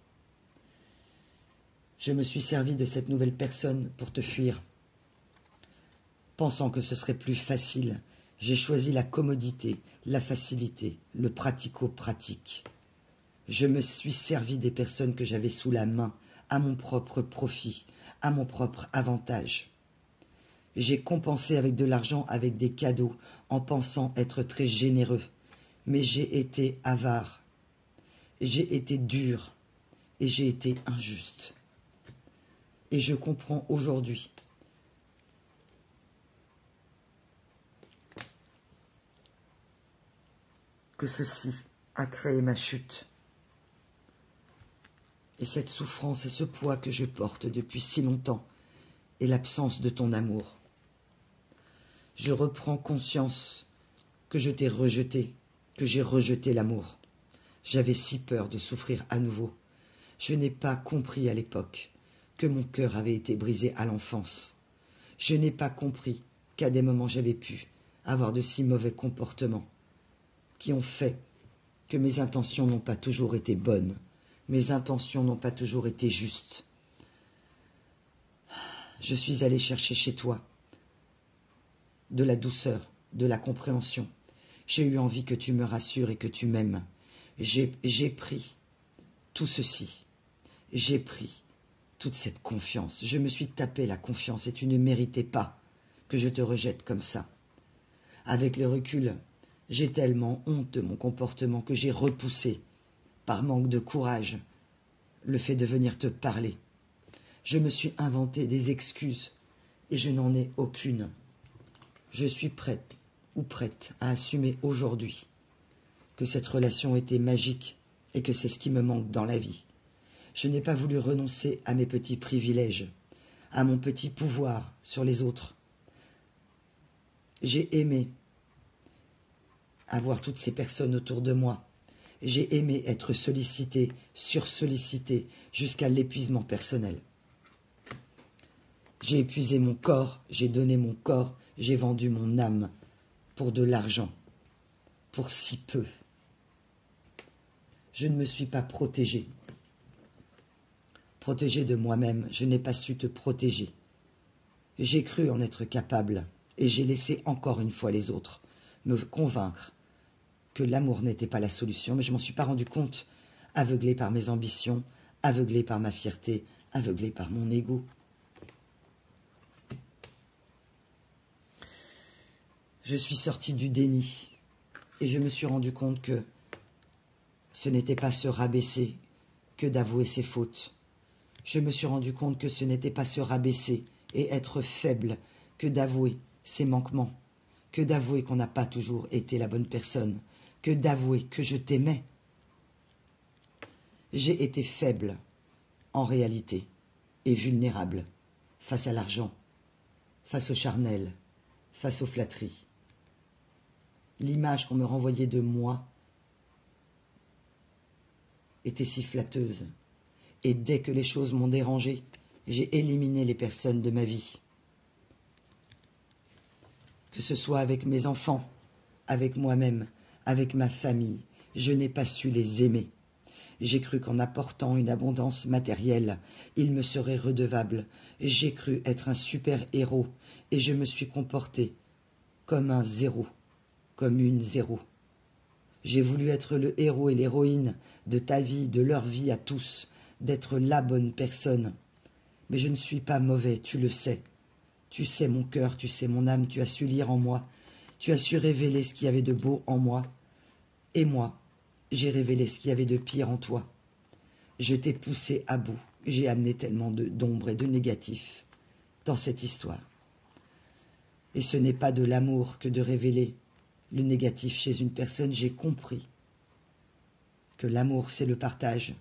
Je me suis servi de cette nouvelle personne pour te fuir. Pensant que ce serait plus facile, j'ai choisi la commodité, la facilité, le pratico-pratique. Je me suis servi des personnes que j'avais sous la main, à mon propre profit, à mon propre avantage. J'ai compensé avec de l'argent, avec des cadeaux, en pensant être très généreux. Mais j'ai été avare, j'ai été dur et j'ai été injuste. Et je comprends aujourd'hui que ceci a créé ma chute. Et cette souffrance et ce poids que je porte depuis si longtemps est l'absence de ton amour. Je reprends conscience que je t'ai rejeté, que j'ai rejeté l'amour. J'avais si peur de souffrir à nouveau. Je n'ai pas compris à l'époque que mon cœur avait été brisé à l'enfance. Je n'ai pas compris qu'à des moments j'avais pu avoir de si mauvais comportements qui ont fait que mes intentions n'ont pas toujours été bonnes. Mes intentions n'ont pas toujours été justes. Je suis allé chercher chez toi de la douceur, de la compréhension. J'ai eu envie que tu me rassures et que tu m'aimes. J'ai pris tout ceci. J'ai pris toute cette confiance. Je me suis tapé la confiance et tu ne méritais pas que je te rejette comme ça. Avec le recul, j'ai tellement honte de mon comportement que j'ai repoussé, par manque de courage, le fait de venir te parler. Je me suis inventé des excuses et je n'en ai aucune. Je suis prête ou prête à assumer aujourd'hui que cette relation était magique et que c'est ce qui me manque dans la vie. Je n'ai pas voulu renoncer à mes petits privilèges, à mon petit pouvoir sur les autres. J'ai aimé avoir toutes ces personnes autour de moi. J'ai aimé être sollicité, sursollicité, jusqu'à l'épuisement personnel. J'ai épuisé mon corps, j'ai donné mon corps, j'ai vendu mon âme pour de l'argent, pour si peu. Je ne me suis pas protégé. Protégé de moi-même, je n'ai pas su te protéger. J'ai cru en être capable et j'ai laissé encore une fois les autres me convaincre que l'amour n'était pas la solution, mais je ne m'en suis pas rendu compte, aveuglé par mes ambitions, aveuglé par ma fierté, aveuglé par mon ego. Je suis sorti du déni et je me suis rendu compte que ce n'était pas se rabaisser que d'avouer ses fautes. Je me suis rendu compte que ce n'était pas se rabaisser et être faible que d'avouer ses manquements, que d'avouer qu'on n'a pas toujours été la bonne personne, que d'avouer que je t'aimais. J'ai été faible, en réalité, et vulnérable, face à l'argent, face au charnel, face aux flatteries. L'image qu'on me renvoyait de moi était si flatteuse. Et dès que les choses m'ont dérangé, j'ai éliminé les personnes de ma vie. que ce soit avec mes enfants, avec moi-même, avec ma famille. Je n'ai pas su les aimer. J'ai cru qu'en apportant une abondance matérielle, ils me seraient redevables. J'ai cru être un super-héros et je me suis comporté comme un zéro, comme une zéro. J'ai voulu être le héros et l'héroïne de ta vie, de leur vie à tous, d'être la bonne personne. Mais je ne suis pas mauvais, tu le sais. Tu sais mon cœur, tu sais mon âme, tu as su lire en moi. Tu as su révéler ce qu'il y avait de beau en moi. Et moi, j'ai révélé ce qu'il y avait de pire en toi. Je t'ai poussé à bout. J'ai amené tellement d'ombre et de négatif dans cette histoire. Et ce n'est pas de l'amour que de révéler le négatif chez une personne. J'ai compris que l'amour, c'est le partage.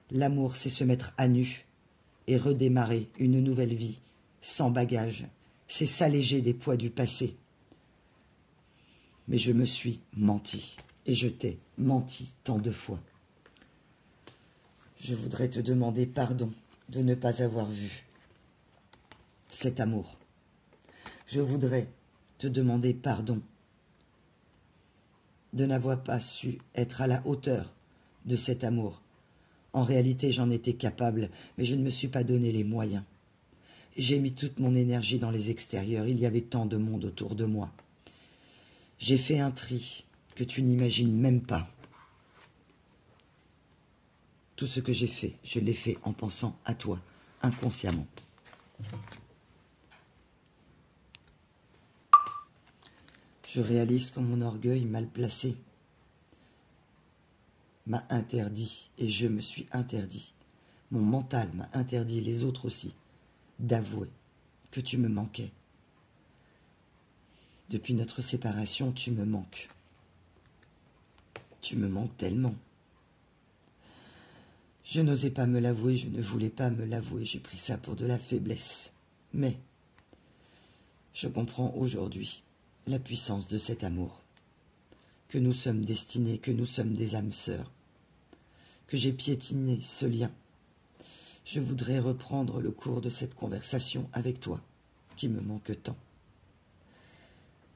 L'amour, c'est se mettre à nu et redémarrer une nouvelle vie sans bagage. C'est s'alléger des poids du passé. Mais je me suis menti et je t'ai menti tant de fois. Je voudrais te demander pardon de ne pas avoir vu cet amour. Je voudrais te demander pardon de n'avoir pas su être à la hauteur de cet amour. En réalité, j'en étais capable, mais je ne me suis pas donné les moyens. J'ai mis toute mon énergie dans les extérieurs. Il y avait tant de monde autour de moi. J'ai fait un tri que tu n'imagines même pas. Tout ce que j'ai fait, je l'ai fait en pensant à toi, inconsciemment. Je réalise que mon orgueil mal placé m'a interdit, et je me suis interdit. Mon mental m'a interdit, les autres aussi, d'avouer que tu me manquais. Depuis notre séparation, tu me manques. Tu me manques tellement. Je n'osais pas me l'avouer, je ne voulais pas me l'avouer, j'ai pris ça pour de la faiblesse. Mais je comprends aujourd'hui la puissance de cet amour, que nous sommes destinés, que nous sommes des âmes sœurs, que j'ai piétiné ce lien. Je voudrais reprendre le cours de cette conversation avec toi, qui me manque tant.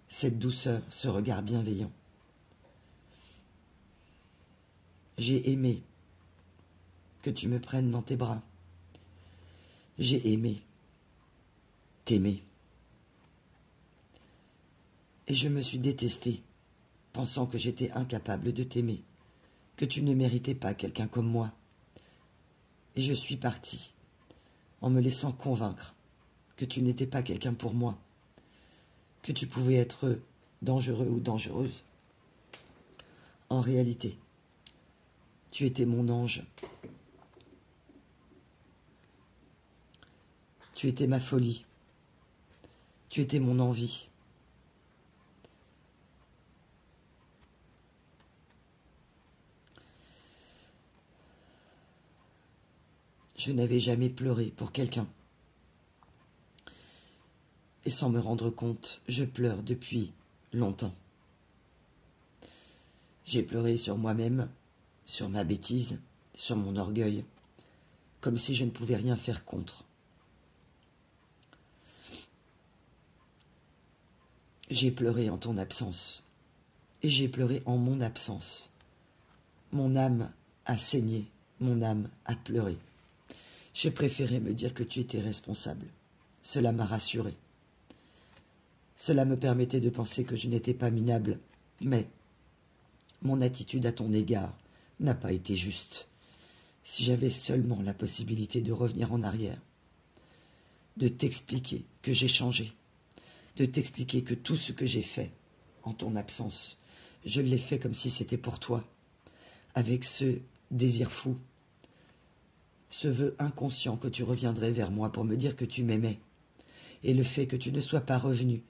Cette douceur, ce regard bienveillant. J'ai aimé que tu me prennes dans tes bras. J'ai aimé t'aimer. Et je me suis détestée, pensant que j'étais incapable de t'aimer, que tu ne méritais pas quelqu'un comme moi. Et je suis partie, en me laissant convaincre que tu n'étais pas quelqu'un pour moi, que tu pouvais être dangereux ou dangereuse. En réalité, tu étais mon ange. Tu étais ma folie. Tu étais mon envie. Je n'avais jamais pleuré pour quelqu'un. Et sans me rendre compte, je pleure depuis longtemps. J'ai pleuré sur moi-même, sur ma bêtise, sur mon orgueil, comme si je ne pouvais rien faire contre. J'ai pleuré en ton absence, et j'ai pleuré en mon absence. Mon âme a saigné, mon âme a pleuré. J'ai préféré me dire que tu étais responsable. Cela m'a rassuré. Cela me permettait de penser que je n'étais pas minable, mais mon attitude à ton égard n'a pas été juste. Si j'avais seulement la possibilité de revenir en arrière, de t'expliquer que j'ai changé, de t'expliquer que tout ce que j'ai fait en ton absence, je l'ai fait comme si c'était pour toi, avec ce désir fou, ce vœu inconscient que tu reviendrais vers moi pour me dire que tu m'aimais. Et le fait que tu ne sois pas revenu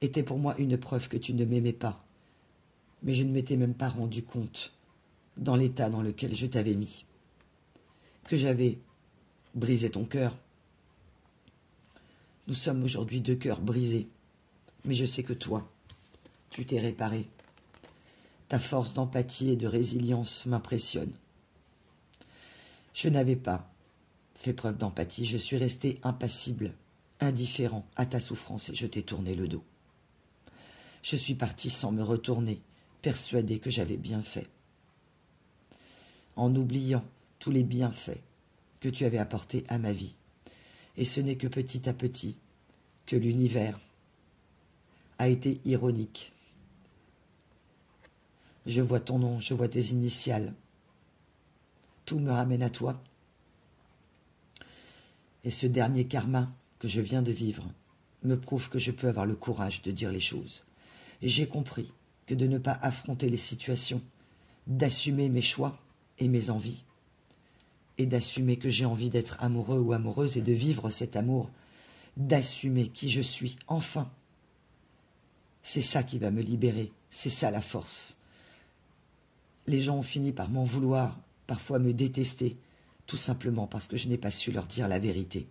était pour moi une preuve que tu ne m'aimais pas. Mais je ne m'étais même pas rendu compte dans l'état dans lequel je t'avais mis, que j'avais brisé ton cœur. Nous sommes aujourd'hui deux cœurs brisés, mais je sais que toi, tu t'es réparé. Ta force d'empathie et de résilience m'impressionne. Je n'avais pas fait preuve d'empathie, je suis resté impassible, indifférent à ta souffrance et je t'ai tourné le dos. Je suis partie sans me retourner, persuadée que j'avais bien fait. En oubliant tous les bienfaits que tu avais apportés à ma vie. Et ce n'est que petit à petit que l'univers a été ironique. Je vois ton nom, je vois tes initiales. Tout me ramène à toi. Et ce dernier karma que je viens de vivre me prouve que je peux avoir le courage de dire les choses. Et j'ai compris que de ne pas affronter les situations, d'assumer mes choix et mes envies, et d'assumer que j'ai envie d'être amoureux ou amoureuse et de vivre cet amour, d'assumer qui je suis, enfin. C'est ça qui va me libérer, c'est ça la force. Les gens ont fini par m'en vouloir, parfois me détester, tout simplement parce que je n'ai pas su leur dire la vérité.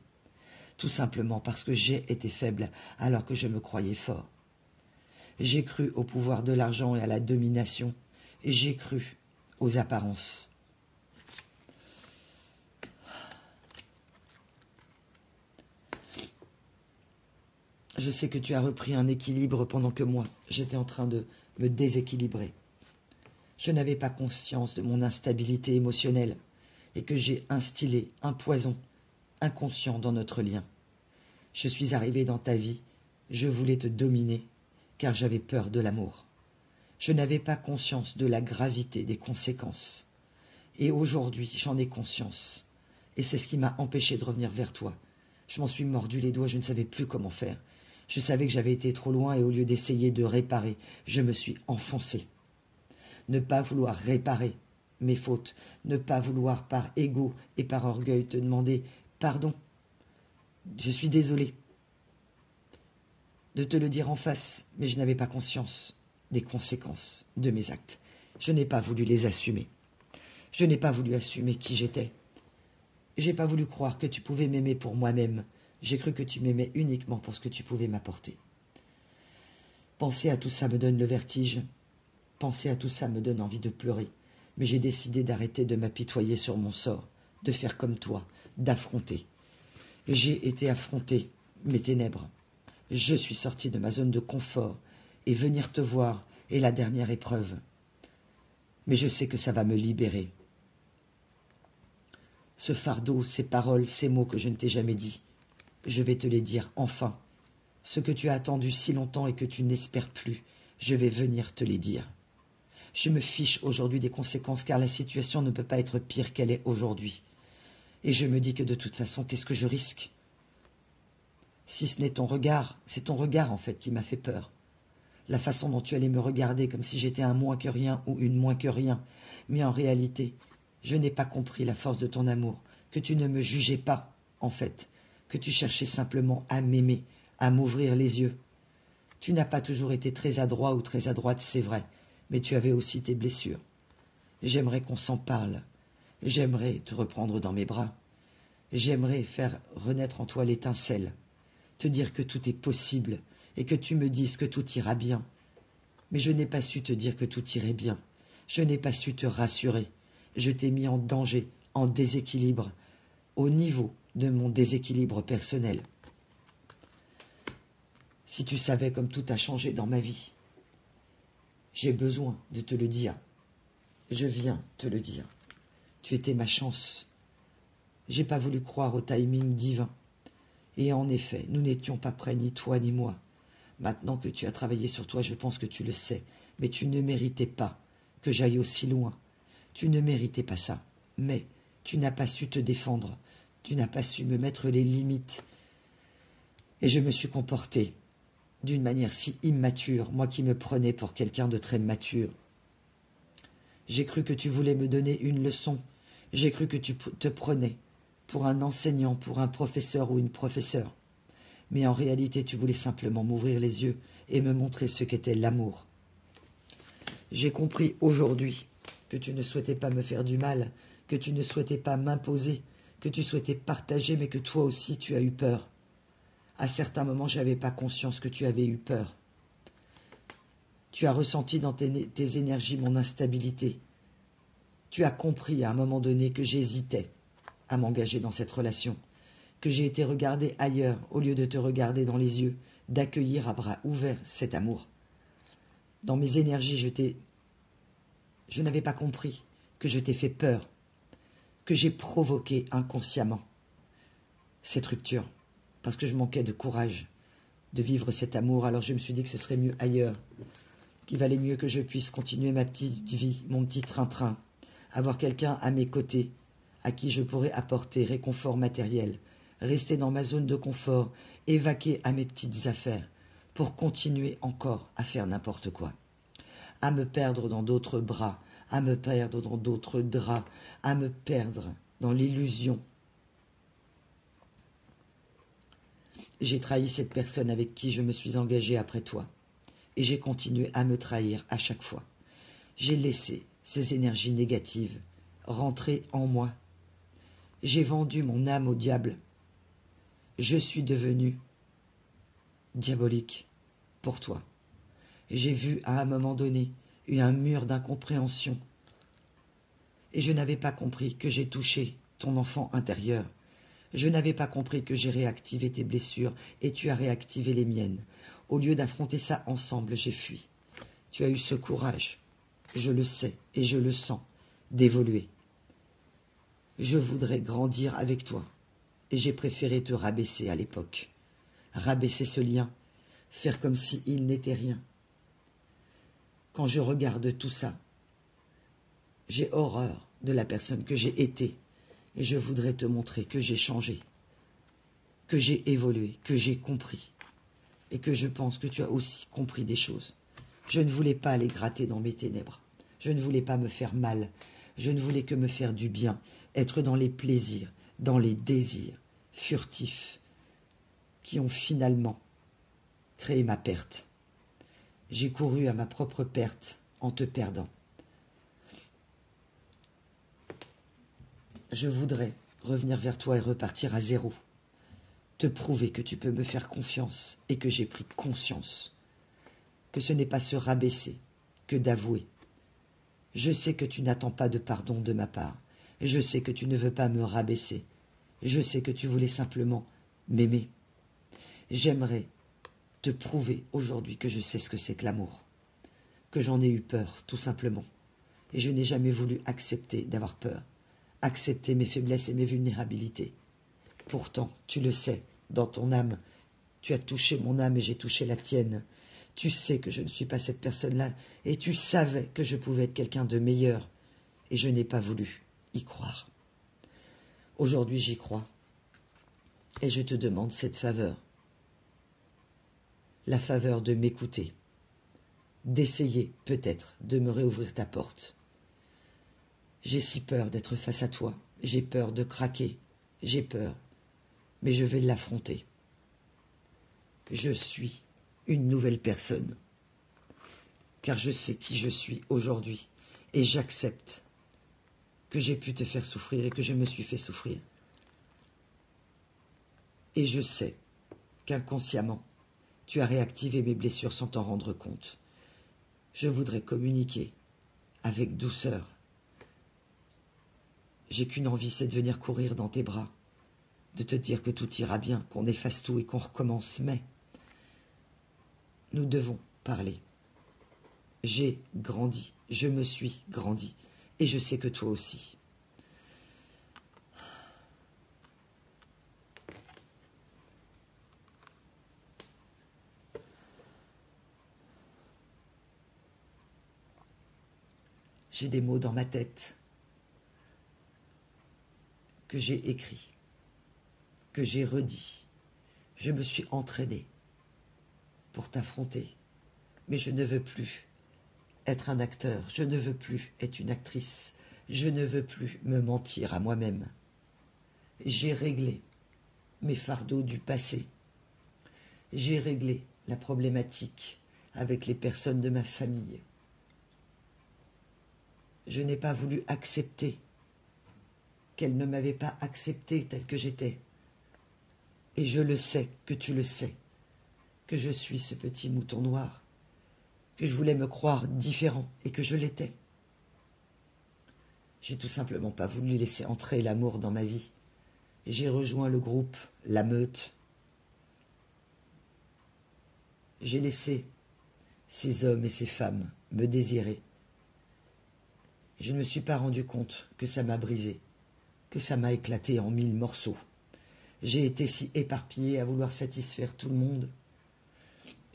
Tout simplement parce que j'ai été faible alors que je me croyais fort. J'ai cru au pouvoir de l'argent et à la domination, et j'ai cru aux apparences. Je sais que tu as repris un équilibre pendant que moi, j'étais en train de me déséquilibrer. Je n'avais pas conscience de mon instabilité émotionnelle et que j'ai instillé un poison inconscient dans notre lien. Je suis arrivée dans ta vie, je voulais te dominer car j'avais peur de l'amour. Je n'avais pas conscience de la gravité des conséquences. Et aujourd'hui, j'en ai conscience. Et c'est ce qui m'a empêché de revenir vers toi. Je m'en suis mordu les doigts, je ne savais plus comment faire. Je savais que j'avais été trop loin et au lieu d'essayer de réparer, je me suis enfoncé. Ne pas vouloir réparer mes fautes, ne pas vouloir par égo et par orgueil te demander pardon. Je suis désolé de te le dire en face, mais je n'avais pas conscience des conséquences de mes actes. Je n'ai pas voulu les assumer. Je n'ai pas voulu assumer qui j'étais. Je n'ai pas voulu croire que tu pouvais m'aimer pour moi-même. J'ai cru que tu m'aimais uniquement pour ce que tu pouvais m'apporter. Penser à tout ça me donne le vertige. Penser à tout ça me donne envie de pleurer. Mais j'ai décidé d'arrêter de m'apitoyer sur mon sort, de faire comme toi, d'affronter. J'ai été affronter mes ténèbres. Je suis sorti de ma zone de confort et venir te voir est la dernière épreuve. Mais je sais que ça va me libérer. Ce fardeau, ces paroles, ces mots que je ne t'ai jamais dit, je vais te les dire enfin. Ce que tu as attendu si longtemps et que tu n'espères plus, je vais venir te les dire. Je me fiche aujourd'hui des conséquences car la situation ne peut pas être pire qu'elle est aujourd'hui. Et je me dis que de toute façon, qu'est-ce que je risque? Si ce n'est ton regard, c'est ton regard en fait qui m'a fait peur. La façon dont tu allais me regarder comme si j'étais un moins que rien ou une moins que rien. Mais en réalité, je n'ai pas compris la force de ton amour, que tu ne me jugeais pas, en fait, que tu cherchais simplement à m'aimer, à m'ouvrir les yeux. Tu n'as pas toujours été très adroit ou très adroite, c'est vrai, mais tu avais aussi tes blessures. J'aimerais qu'on s'en parle. J'aimerais te reprendre dans mes bras. J'aimerais faire renaître en toi l'étincelle, te dire que tout est possible et que tu me dises que tout ira bien. Mais je n'ai pas su te dire que tout irait bien. Je n'ai pas su te rassurer. Je t'ai mis en danger, en déséquilibre, au niveau de mon déséquilibre personnel. Si tu savais comme tout a changé dans ma vie, j'ai besoin de te le dire. Je viens te le dire. Tu étais ma chance. J'ai pas voulu croire au timing divin. Et en effet, nous n'étions pas prêts, ni toi ni moi. Maintenant que tu as travaillé sur toi, je pense que tu le sais. Mais tu ne méritais pas que j'aille aussi loin. Tu ne méritais pas ça. Mais tu n'as pas su te défendre. Tu n'as pas su me mettre les limites. Et je me suis comporté d'une manière si immature, moi qui me prenais pour quelqu'un de très mature. J'ai cru que tu voulais me donner une leçon. J'ai cru que tu te prenais pour un enseignant, pour un professeur ou une professeure. Mais en réalité, tu voulais simplement m'ouvrir les yeux et me montrer ce qu'était l'amour. J'ai compris aujourd'hui que tu ne souhaitais pas me faire du mal, que tu ne souhaitais pas m'imposer, que tu souhaitais partager, mais que toi aussi tu as eu peur. À certains moments, je n'avais pas conscience que tu avais eu peur. Tu as ressenti dans tes énergies mon instabilité. Tu as compris à un moment donné que j'hésitais à m'engager dans cette relation, que j'ai été regardé ailleurs au lieu de te regarder dans les yeux, d'accueillir à bras ouverts cet amour. Dans mes énergies, je n'avais pas compris que je t'ai fait peur, que j'ai provoqué inconsciemment cette rupture, parce que je manquais de courage de vivre cet amour. Alors je me suis dit que ce serait mieux ailleurs, qu'il valait mieux que je puisse continuer ma petite vie, mon petit train-train, avoir quelqu'un à mes côtés, à qui je pourrais apporter réconfort matériel, rester dans ma zone de confort, évacuer à mes petites affaires, pour continuer encore à faire n'importe quoi, à me perdre dans d'autres bras, à me perdre dans d'autres draps, à me perdre dans l'illusion. J'ai trahi cette personne avec qui je me suis engagée après toi, et j'ai continué à me trahir à chaque fois. J'ai laissé ces énergies négatives rentrer en moi. J'ai vendu mon âme au diable. Je suis devenu diabolique pour toi. J'ai vu à un moment donné un mur d'incompréhension. Et je n'avais pas compris que j'ai touché ton enfant intérieur. Je n'avais pas compris que j'ai réactivé tes blessures et tu as réactivé les miennes. Au lieu d'affronter ça ensemble, j'ai fui. Tu as eu ce courage, je le sais et je le sens, d'évoluer. Je voudrais grandir avec toi et j'ai préféré te rabaisser à l'époque. Rabaisser ce lien, faire comme s'il n'était rien. Quand je regarde tout ça, j'ai horreur de la personne que j'ai été et je voudrais te montrer que j'ai changé, que j'ai évolué, que j'ai compris et que je pense que tu as aussi compris des choses. Je ne voulais pas aller gratter dans mes ténèbres, je ne voulais pas me faire mal, je ne voulais que me faire du bien, être dans les plaisirs, dans les désirs furtifs qui ont finalement créé ma perte. J'ai couru à ma propre perte en te perdant. Je voudrais revenir vers toi et repartir à zéro. Te prouver que tu peux me faire confiance et que j'ai pris conscience. Que ce n'est pas se rabaisser que d'avouer. Je sais que tu n'attends pas de pardon de ma part. Je sais que tu ne veux pas me rabaisser. Je sais que tu voulais simplement m'aimer. J'aimerais te prouver aujourd'hui que je sais ce que c'est que l'amour. Que j'en ai eu peur, tout simplement. Et je n'ai jamais voulu accepter d'avoir peur. Accepter mes faiblesses et mes vulnérabilités. Pourtant, tu le sais, dans ton âme, tu as touché mon âme et j'ai touché la tienne. Tu sais que je ne suis pas cette personne-là et tu savais que je pouvais être quelqu'un de meilleur et je n'ai pas voulu y croire. Aujourd'hui, j'y crois et je te demande cette faveur. La faveur de m'écouter, d'essayer peut-être de me réouvrir ta porte. J'ai si peur d'être face à toi, j'ai peur de craquer, j'ai peur, mais je vais l'affronter. Je suis une nouvelle personne, car je sais qui je suis aujourd'hui, et j'accepte que j'ai pu te faire souffrir et que je me suis fait souffrir. Et je sais qu'inconsciemment, tu as réactivé mes blessures sans t'en rendre compte. Je voudrais communiquer avec douceur. J'ai qu'une envie, c'est de venir courir dans tes bras, de te dire que tout ira bien, qu'on efface tout et qu'on recommence, mais nous devons parler. J'ai grandi, je me suis grandi, et je sais que toi aussi. J'ai des mots dans ma tête que j'ai écrits, que j'ai redits. Je me suis entraînée pour t'affronter, mais je ne veux plus être un acteur, je ne veux plus être une actrice, je ne veux plus me mentir à moi-même. J'ai réglé mes fardeaux du passé, j'ai réglé la problématique avec les personnes de ma famille. Je n'ai pas voulu accepter qu'elle ne m'avait pas accepté telle que j'étais. Et je le sais, que tu le sais, que je suis ce petit mouton noir, que je voulais me croire différent et que je l'étais. J'ai tout simplement pas voulu laisser entrer l'amour dans ma vie. J'ai rejoint le groupe, la meute. J'ai laissé Ces hommes et ces femmes me désiraient. Je ne me suis pas rendu compte que ça m'a brisé, que ça m'a éclaté en 1000 morceaux. J'ai été si éparpillé à vouloir satisfaire tout le monde.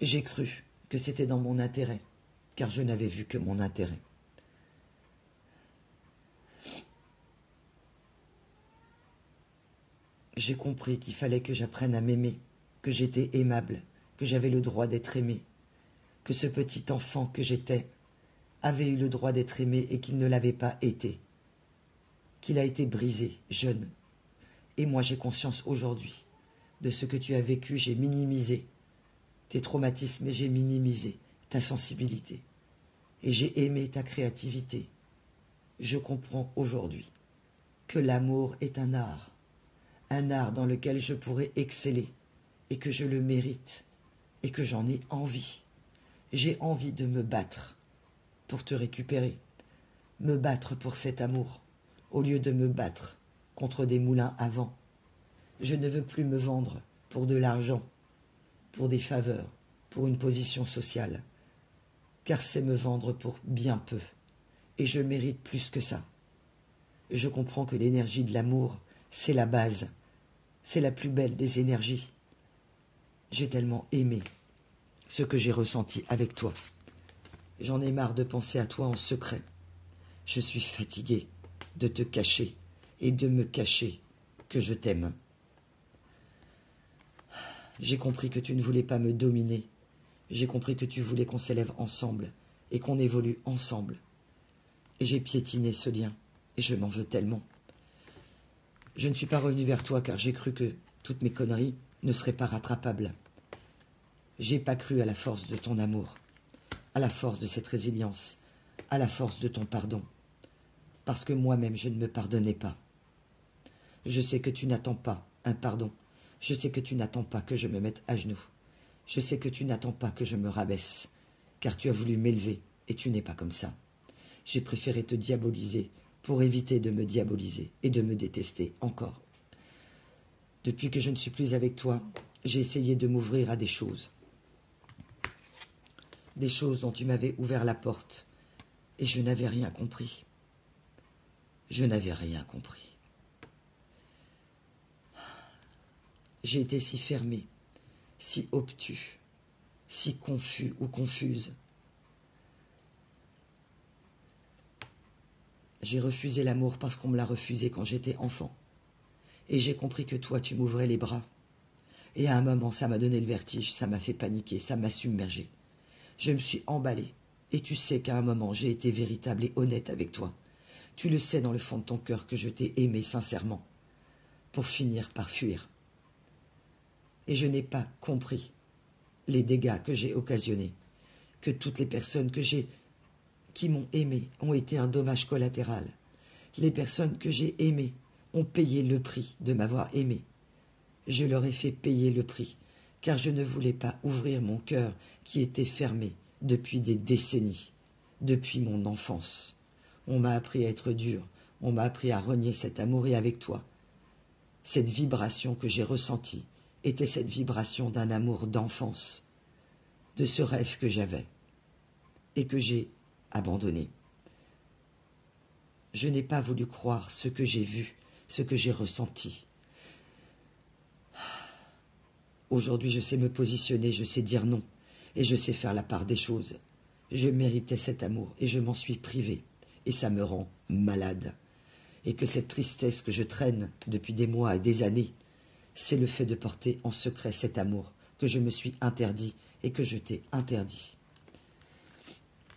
J'ai cru que c'était dans mon intérêt, car je n'avais vu que mon intérêt. J'ai compris qu'il fallait que j'apprenne à m'aimer, que j'étais aimable, que j'avais le droit d'être aimé, que ce petit enfant que j'étais avait eu le droit d'être aimé et qu'il ne l'avait pas été, qu'il a été brisé, jeune. Et moi j'ai conscience aujourd'hui de ce que tu as vécu, j'ai minimisé tes traumatismes et j'ai minimisé ta sensibilité. Et j'ai aimé ta créativité. Je comprends aujourd'hui que l'amour est un art dans lequel je pourrais exceller et que je le mérite et que j'en ai envie. J'ai envie de me battre pour te récupérer, me battre pour cet amour, au lieu de me battre contre des moulins à vent. Je ne veux plus me vendre pour de l'argent, pour des faveurs, pour une position sociale, car c'est me vendre pour bien peu, et je mérite plus que ça. Je comprends que l'énergie de l'amour, c'est la base, c'est la plus belle des énergies. J'ai tellement aimé ce que j'ai ressenti avec toi. J'en ai marre de penser à toi en secret. Je suis fatigué de te cacher et de me cacher que je t'aime. J'ai compris que tu ne voulais pas me dominer. J'ai compris que tu voulais qu'on s'élève ensemble et qu'on évolue ensemble. Et j'ai piétiné ce lien et je m'en veux tellement. Je ne suis pas revenu vers toi car j'ai cru que toutes mes conneries ne seraient pas rattrapables. J'ai pas cru à la force de ton amour, à la force de cette résilience, à la force de ton pardon, parce que moi-même je ne me pardonnais pas. Je sais que tu n'attends pas un pardon, je sais que tu n'attends pas que je me mette à genoux, je sais que tu n'attends pas que je me rabaisse, car tu as voulu m'élever et tu n'es pas comme ça. J'ai préféré te diaboliser pour éviter de me diaboliser et de me détester encore. Depuis que je ne suis plus avec toi, j'ai essayé de m'ouvrir à des choses dont tu m'avais ouvert la porte, et je n'avais rien compris. Je n'avais rien compris. J'ai été si fermé, si obtus, si confus ou confuse. J'ai refusé l'amour parce qu'on me l'a refusé quand j'étais enfant. Et j'ai compris que toi, tu m'ouvrais les bras. Et à un moment, ça m'a donné le vertige, ça m'a fait paniquer, ça m'a submergé. Je me suis emballé. Et tu sais qu'à un moment, j'ai été véritable et honnête avec toi. Tu le sais dans le fond de ton cœur que je t'ai aimé sincèrement, pour finir par fuir. Et je n'ai pas compris les dégâts que j'ai occasionnés, que toutes les personnes qui m'ont aimé ont été un dommage collatéral. Les personnes que j'ai aimées ont payé le prix de m'avoir aimé. Je leur ai fait payer le prix, car je ne voulais pas ouvrir mon cœur qui était fermé depuis des décennies, depuis mon enfance. On m'a appris à être dur, on m'a appris à renier cet amour et avec toi. Cette vibration que j'ai ressentie était cette vibration d'un amour d'enfance, de ce rêve que j'avais et que j'ai abandonné. Je n'ai pas voulu croire ce que j'ai vu, ce que j'ai ressenti. Aujourd'hui, je sais me positionner, je sais dire non, et je sais faire la part des choses. Je méritais cet amour, et je m'en suis privé, et ça me rend malade. Et que cette tristesse que je traîne depuis des mois et des années, c'est le fait de porter en secret cet amour que je me suis interdit et que je t'ai interdit.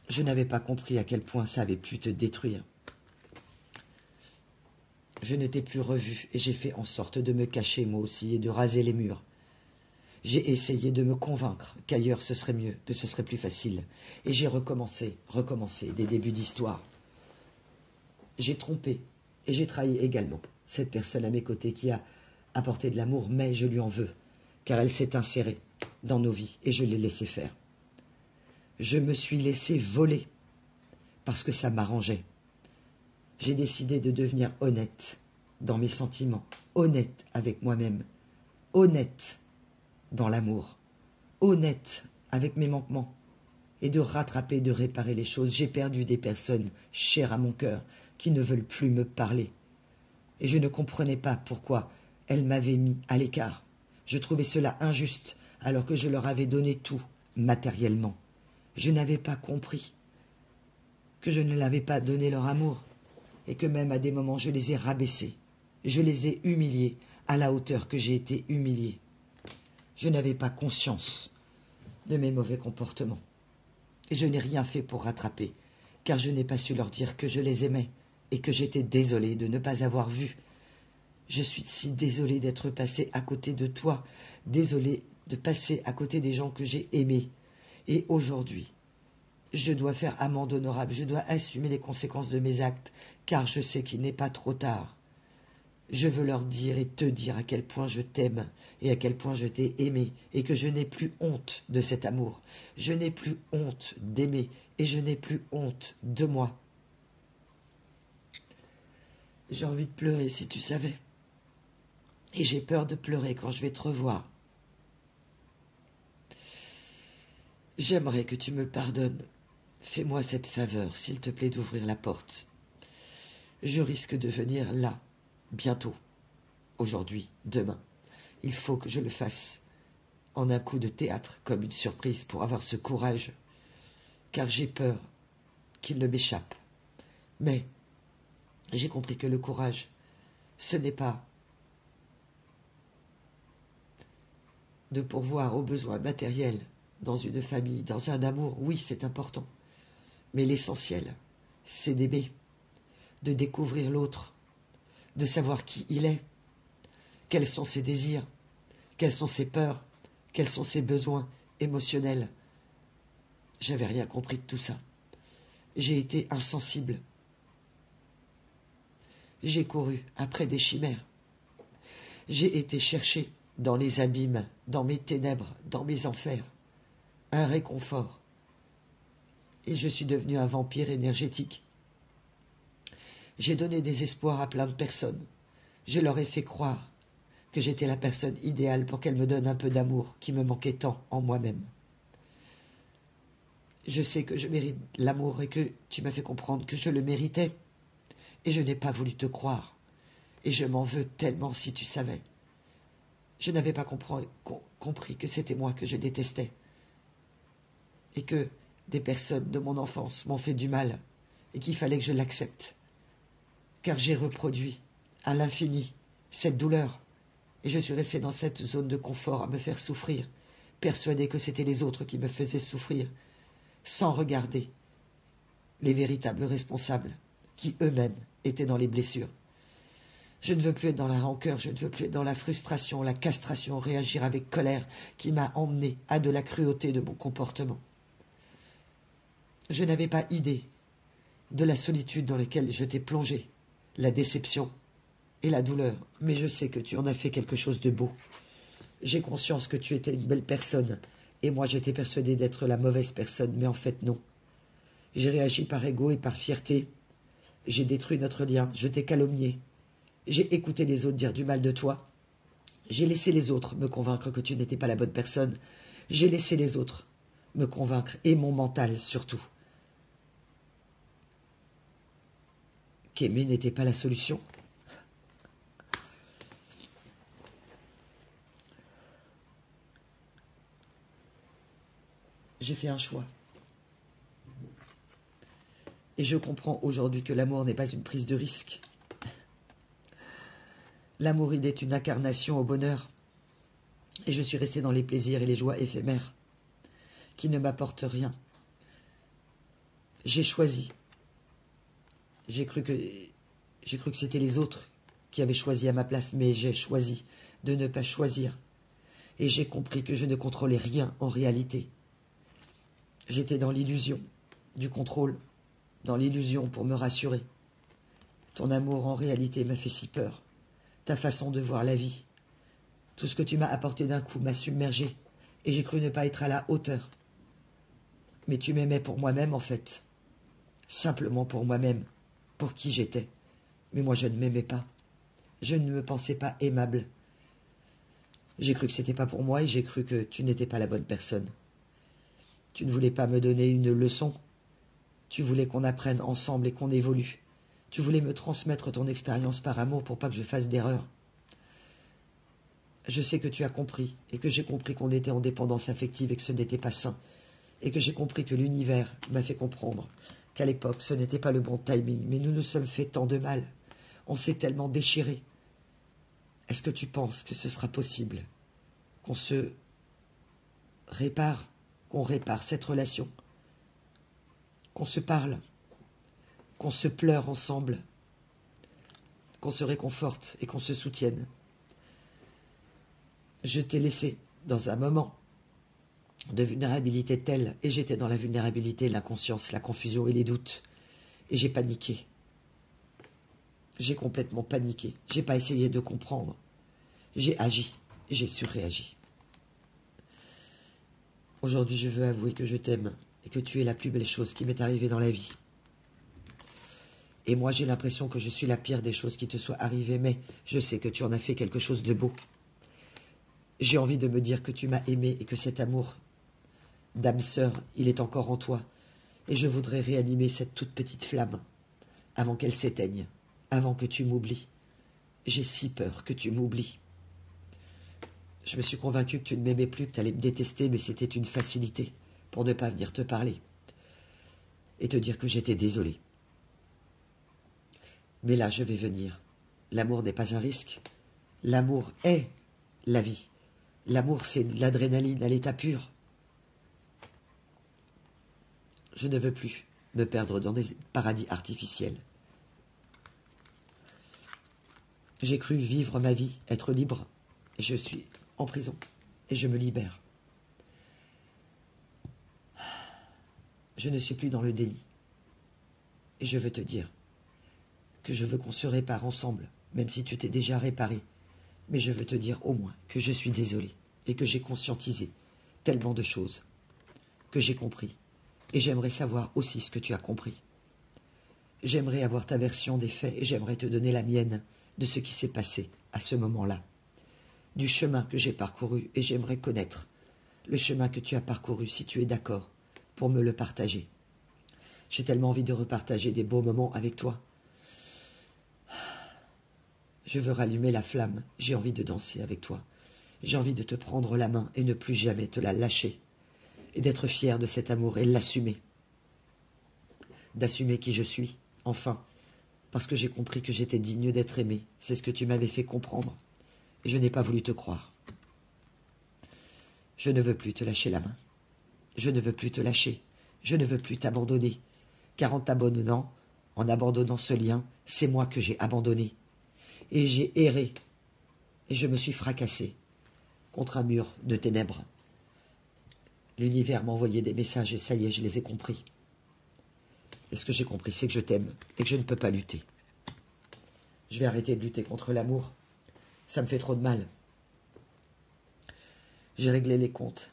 Je n'avais pas compris à quel point ça avait pu te détruire. Je ne t'ai plus revu et j'ai fait en sorte de me cacher moi aussi et de raser les murs. J'ai essayé de me convaincre qu'ailleurs ce serait mieux, que ce serait plus facile. Et j'ai recommencé des débuts d'histoire. J'ai trompé et j'ai trahi également cette personne à mes côtés qui a apporté de l'amour, mais je lui en veux, car elle s'est insérée dans nos vies et je l'ai laissé faire. Je me suis laissé voler parce que ça m'arrangeait. J'ai décidé de devenir honnête dans mes sentiments, honnête avec moi-même, honnête dans l'amour, honnête avec mes manquements. et de rattraper, de réparer les choses. J'ai perdu des personnes chères à mon cœur qui ne veulent plus me parler. Et je ne comprenais pas pourquoi elles m'avaient mis à l'écart. Je trouvais cela injuste alors que je leur avais donné tout, matériellement. Je n'avais pas compris que je ne l'avais pas donné leur amour et que même à des moments je les ai rabaissés. Je les ai humiliés à la hauteur que j'ai été humilié. Je n'avais pas conscience de mes mauvais comportements. Et je n'ai rien fait pour rattraper, car je n'ai pas su leur dire que je les aimais et que j'étais désolée de ne pas avoir vu. Je suis si désolée d'être passée à côté de toi, désolée de passer à côté des gens que j'ai aimés. Et aujourd'hui, je dois faire amende honorable, je dois assumer les conséquences de mes actes, car je sais qu'il n'est pas trop tard. Je veux leur dire et te dire à quel point je t'aime et à quel point je t'ai aimé et que je n'ai plus honte de cet amour. Je n'ai plus honte d'aimer et je n'ai plus honte de moi. J'ai envie de pleurer si tu savais. Et j'ai peur de pleurer quand je vais te revoir. J'aimerais que tu me pardonnes. Fais-moi cette faveur, s'il te plaît, d'ouvrir la porte. Je risque de venir là, bientôt, aujourd'hui, demain. Il faut que je le fasse en un coup de théâtre, comme une surprise, pour avoir ce courage, car j'ai peur qu'il ne m'échappe. Mais j'ai compris que le courage, ce n'est pas de pourvoir aux besoins matériels dans une famille, dans un amour. Oui, c'est important. Mais l'essentiel, c'est d'aimer, de découvrir l'autre, de savoir qui il est, quels sont ses désirs, quelles sont ses peurs, quels sont ses besoins émotionnels. J'avais rien compris de tout ça. J'ai été insensible. J'ai couru après des chimères. J'ai été chercher dans les abîmes, dans mes ténèbres, dans mes enfers, un réconfort. Et je suis devenu un vampire énergétique. J'ai donné des espoirs à plein de personnes. Je leur ai fait croire que j'étais la personne idéale pour qu'elles me donnent un peu d'amour qui me manquait tant en moi-même. Je sais que je mérite l'amour et que tu m'as fait comprendre que je le méritais. Et je n'ai pas voulu te croire. Et je m'en veux tellement si tu savais. Je n'avais pas compris que c'était moi que je détestais. Et que des personnes de mon enfance m'ont fait du mal et qu'il fallait que je l'accepte. Car j'ai reproduit à l'infini cette douleur. Et je suis restée dans cette zone de confort à me faire souffrir, persuadée que c'était les autres qui me faisaient souffrir, sans regarder les véritables responsables qui eux-mêmes étaient dans les blessures. Je ne veux plus être dans la rancœur, je ne veux plus être dans la frustration, la castration, réagir avec colère qui m'a emmené à de la cruauté de mon comportement. Je n'avais pas idée de la solitude dans laquelle je t'ai plongé, la déception et la douleur, mais je sais que tu en as fait quelque chose de beau. J'ai conscience que tu étais une belle personne, et moi j'étais persuadée d'être la mauvaise personne, mais en fait non. J'ai réagi par ego et par fierté. J'ai détruit notre lien, je t'ai calomnié. J'ai écouté les autres dire du mal de toi. J'ai laissé les autres me convaincre que tu n'étais pas la bonne personne. J'ai laissé les autres me convaincre, et mon mental surtout, qu'aimer n'était pas la solution. J'ai fait un choix. Et je comprends aujourd'hui que l'amour n'est pas une prise de risque. L'amour, il est une incarnation au bonheur. Et je suis restée dans les plaisirs et les joies éphémères qui ne m'apportent rien. J'ai choisi. J'ai cru que c'était les autres qui avaient choisi à ma place, mais j'ai choisi de ne pas choisir. Et j'ai compris que je ne contrôlais rien en réalité. J'étais dans l'illusion du contrôle, dans l'illusion pour me rassurer. Ton amour en réalité m'a fait si peur. Ta façon de voir la vie. Tout ce que tu m'as apporté d'un coup m'a submergé et j'ai cru ne pas être à la hauteur. Mais tu m'aimais pour moi-même en fait. Simplement pour moi-même, pour qui j'étais. Mais moi je ne m'aimais pas. Je ne me pensais pas aimable. J'ai cru que c'était pas pour moi et j'ai cru que tu n'étais pas la bonne personne. Tu ne voulais pas me donner une leçon. Tu voulais qu'on apprenne ensemble et qu'on évolue. Tu voulais me transmettre ton expérience par amour pour pas que je fasse d'erreur. Je sais que tu as compris et que j'ai compris qu'on était en dépendance affective et que ce n'était pas sain. Et que j'ai compris que l'univers m'a fait comprendre qu'à l'époque, ce n'était pas le bon timing. Mais nous nous sommes fait tant de mal. On s'est tellement déchirés. Est-ce que tu penses que ce sera possible qu'on se répare, qu'on répare cette relation, qu'on se parle, qu'on se pleure ensemble, qu'on se réconforte et qu'on se soutienne? Je t'ai laissé dans un moment de vulnérabilité telle, et j'étais dans la vulnérabilité, l'inconscience, la confusion et les doutes, et j'ai paniqué. J'ai complètement paniqué. J'ai pas essayé de comprendre. J'ai agi, j'ai surréagi. Aujourd'hui, je veux avouer que je t'aime et que tu es la plus belle chose qui m'est arrivée dans la vie. Et moi, j'ai l'impression que je suis la pire des choses qui te soient arrivées, mais je sais que tu en as fait quelque chose de beau. J'ai envie de me dire que tu m'as aimé et que cet amour d'âme sœur, il est encore en toi. Et je voudrais réanimer cette toute petite flamme avant qu'elle s'éteigne, avant que tu m'oublies. J'ai si peur que tu m'oublies. Je me suis convaincue que tu ne m'aimais plus, que tu allais me détester, mais c'était une facilité pour ne pas venir te parler et te dire que j'étais désolée. Mais là, je vais venir. L'amour n'est pas un risque. L'amour est la vie. L'amour, c'est de l'adrénaline à l'état pur. Je ne veux plus me perdre dans des paradis artificiels. J'ai cru vivre ma vie, être libre, et je suis en prison, et je me libère. Je ne suis plus dans le déni. Et je veux te dire que je veux qu'on se répare ensemble, même si tu t'es déjà réparé. Mais je veux te dire au moins que je suis désolé, et que j'ai conscientisé tellement de choses, que j'ai compris. Et j'aimerais savoir aussi ce que tu as compris. J'aimerais avoir ta version des faits, et j'aimerais te donner la mienne de ce qui s'est passé à ce moment-là, du chemin que j'ai parcouru, et j'aimerais connaître le chemin que tu as parcouru, si tu es d'accord, pour me le partager. J'ai tellement envie de repartager des beaux moments avec toi. Je veux rallumer la flamme, j'ai envie de danser avec toi. J'ai envie de te prendre la main et ne plus jamais te la lâcher. Et d'être fier de cet amour et l'assumer. D'assumer qui je suis, enfin, parce que j'ai compris que j'étais digne d'être aimé. C'est ce que tu m'avais fait comprendre. Et je n'ai pas voulu te croire. Je ne veux plus te lâcher la main. Je ne veux plus te lâcher. Je ne veux plus t'abandonner. Car en abandonnant ce lien, c'est moi que j'ai abandonné. Et j'ai erré. Et je me suis fracassé contre un mur de ténèbres. L'univers m'a envoyé des messages et ça y est, je les ai compris. Et ce que j'ai compris, c'est que je t'aime et que je ne peux pas lutter. Je vais arrêter de lutter contre l'amour. Ça me fait trop de mal. J'ai réglé les comptes.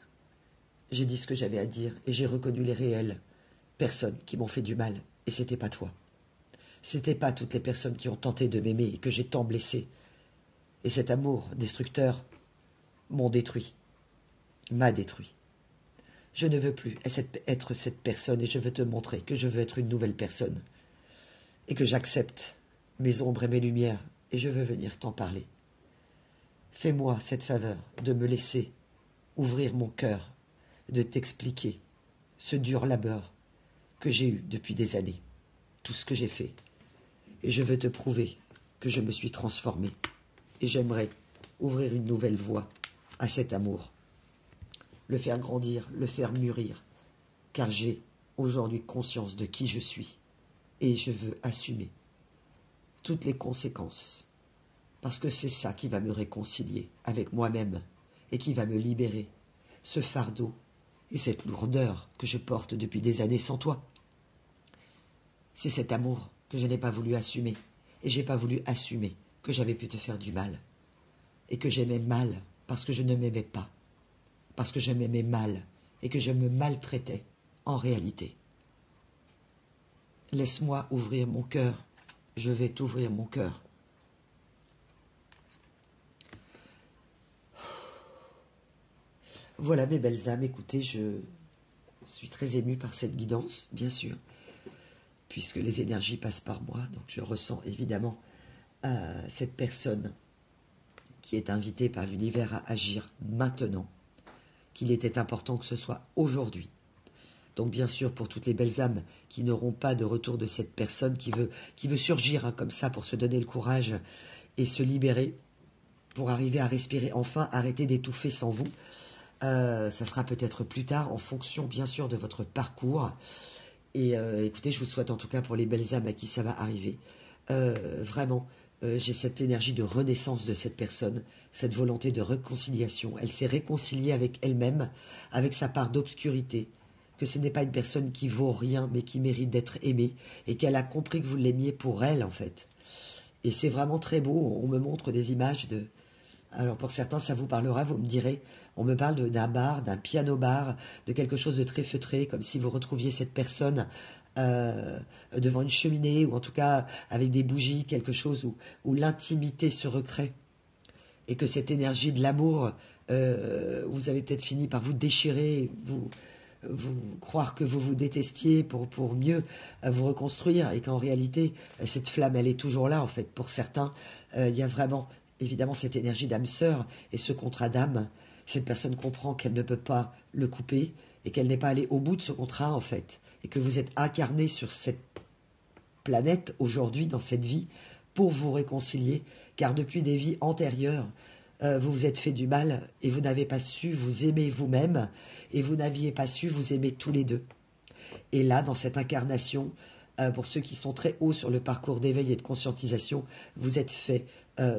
J'ai dit ce que j'avais à dire et j'ai reconnu les réelles personnes qui m'ont fait du mal. Et c'était pas toi. C'était pas toutes les personnes qui ont tenté de m'aimer et que j'ai tant blessé. Et cet amour destructeur m'ont détruit. M'a détruit. Je ne veux plus être cette personne et je veux te montrer que je veux être une nouvelle personne. Et que j'accepte mes ombres et mes lumières et je veux venir t'en parler. Fais-moi cette faveur de me laisser ouvrir mon cœur, de t'expliquer ce dur labeur que j'ai eu depuis des années, tout ce que j'ai fait. Et je veux te prouver que je me suis transformé. Et j'aimerais ouvrir une nouvelle voie à cet amour. Le faire grandir, le faire mûrir. Car j'ai aujourd'hui conscience de qui je suis. Et je veux assumer toutes les conséquences. Parce que c'est ça qui va me réconcilier avec moi-même et qui va me libérer. Ce fardeau et cette lourdeur que je porte depuis des années sans toi. C'est cet amour que je n'ai pas voulu assumer. Et j'ai pas voulu assumer que j'avais pu te faire du mal. Et que j'aimais mal parce que je ne m'aimais pas. Parce que je m'aimais mal et que je me maltraitais en réalité. Laisse-moi ouvrir mon cœur. Je vais t'ouvrir mon cœur. Voilà mes belles âmes, écoutez, Je suis très émue par cette guidance, bien sûr, puisque les énergies passent par moi. Donc je ressens évidemment cette personne qui est invitée par l'univers à agir maintenant, qu'il était important que ce soit aujourd'hui. Donc bien sûr, pour toutes les belles âmes qui n'auront pas de retour de cette personne qui veut surgir hein, comme ça pour se donner le courage et se libérer, pour arriver à respirer enfin, arrêter d'étouffer sans vous. Ça sera peut-être plus tard en fonction bien sûr de votre parcours. Et écoutez, je vous souhaite en tout cas pour les belles âmes à qui ça va arriver. Vraiment, j'ai cette énergie de renaissance de cette personne, cette volonté de réconciliation. Elle s'est réconciliée avec elle-même, avec sa part d'obscurité, que ce n'est pas une personne qui vaut rien, mais qui mérite d'être aimée, et qu'elle a compris que vous l'aimiez pour elle, en fait. Et c'est vraiment très beau, on me montre des images de... Alors pour certains, ça vous parlera, vous me direz, on me parle d'un bar, d'un piano-bar, de quelque chose de très feutré, comme si vous retrouviez cette personne devant une cheminée, ou en tout cas avec des bougies, quelque chose où l'intimité se recrée, et que cette énergie de l'amour, vous avez peut-être fini par vous déchirer, vous croire que vous vous détestiez pour mieux vous reconstruire, et qu'en réalité, cette flamme, elle est toujours là, en fait. Pour certains, il y a vraiment, évidemment, cette énergie d'âme sœur, et ce contrat d'âme, cette personne comprend qu'elle ne peut pas le couper, et qu'elle n'est pas allée au bout de ce contrat, en fait, et que vous êtes incarné sur cette planète, aujourd'hui, dans cette vie, pour vous réconcilier, car depuis des vies antérieures, vous vous êtes fait du mal et vous n'avez pas su vous aimer vous-même et vous n'aviez pas su vous aimer tous les deux. Et là, dans cette incarnation, pour ceux qui sont très hauts sur le parcours d'éveil et de conscientisation, vous êtes fait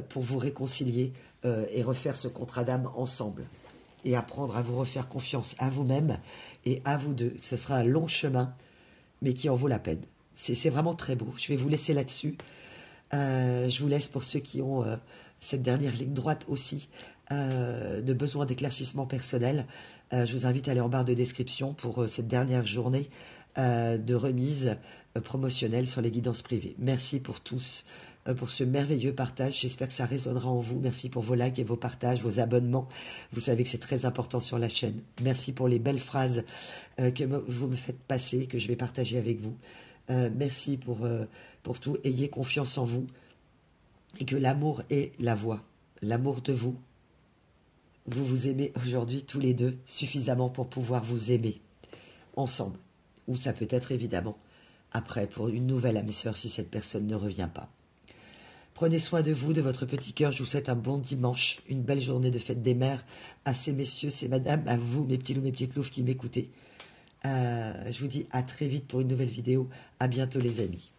pour vous réconcilier et refaire ce contrat d'âme ensemble. Et apprendre à vous refaire confiance à vous-même et à vous deux. Ce sera un long chemin, mais qui en vaut la peine. C'est vraiment très beau. Je vais vous laisser là-dessus. Je vous laisse pour ceux qui ont cette dernière ligne droite aussi, de besoin d'éclaircissement personnel. Je vous invite à aller en barre de description pour cette dernière journée de remise promotionnelle sur les guidances privées. Merci pour tous, pour ce merveilleux partage. J'espère que ça résonnera en vous. Merci pour vos likes et vos partages, vos abonnements. Vous savez que c'est très important sur la chaîne. Merci pour les belles phrases que vous me faites passer, que je vais partager avec vous. Merci pour tout. Ayez confiance en vous. Et que l'amour est la voie. L'amour de vous. Vous vous aimez aujourd'hui tous les deux suffisamment pour pouvoir vous aimer ensemble. Ou ça peut être évidemment après pour une nouvelle âme sœur si cette personne ne revient pas. Prenez soin de vous, de votre petit cœur. Je vous souhaite un bon dimanche, une belle journée de fête des mères à ces messieurs, ces madames, à vous, mes petits loups, mes petites louves qui m'écoutez. Je vous dis à très vite pour une nouvelle vidéo. À bientôt les amis.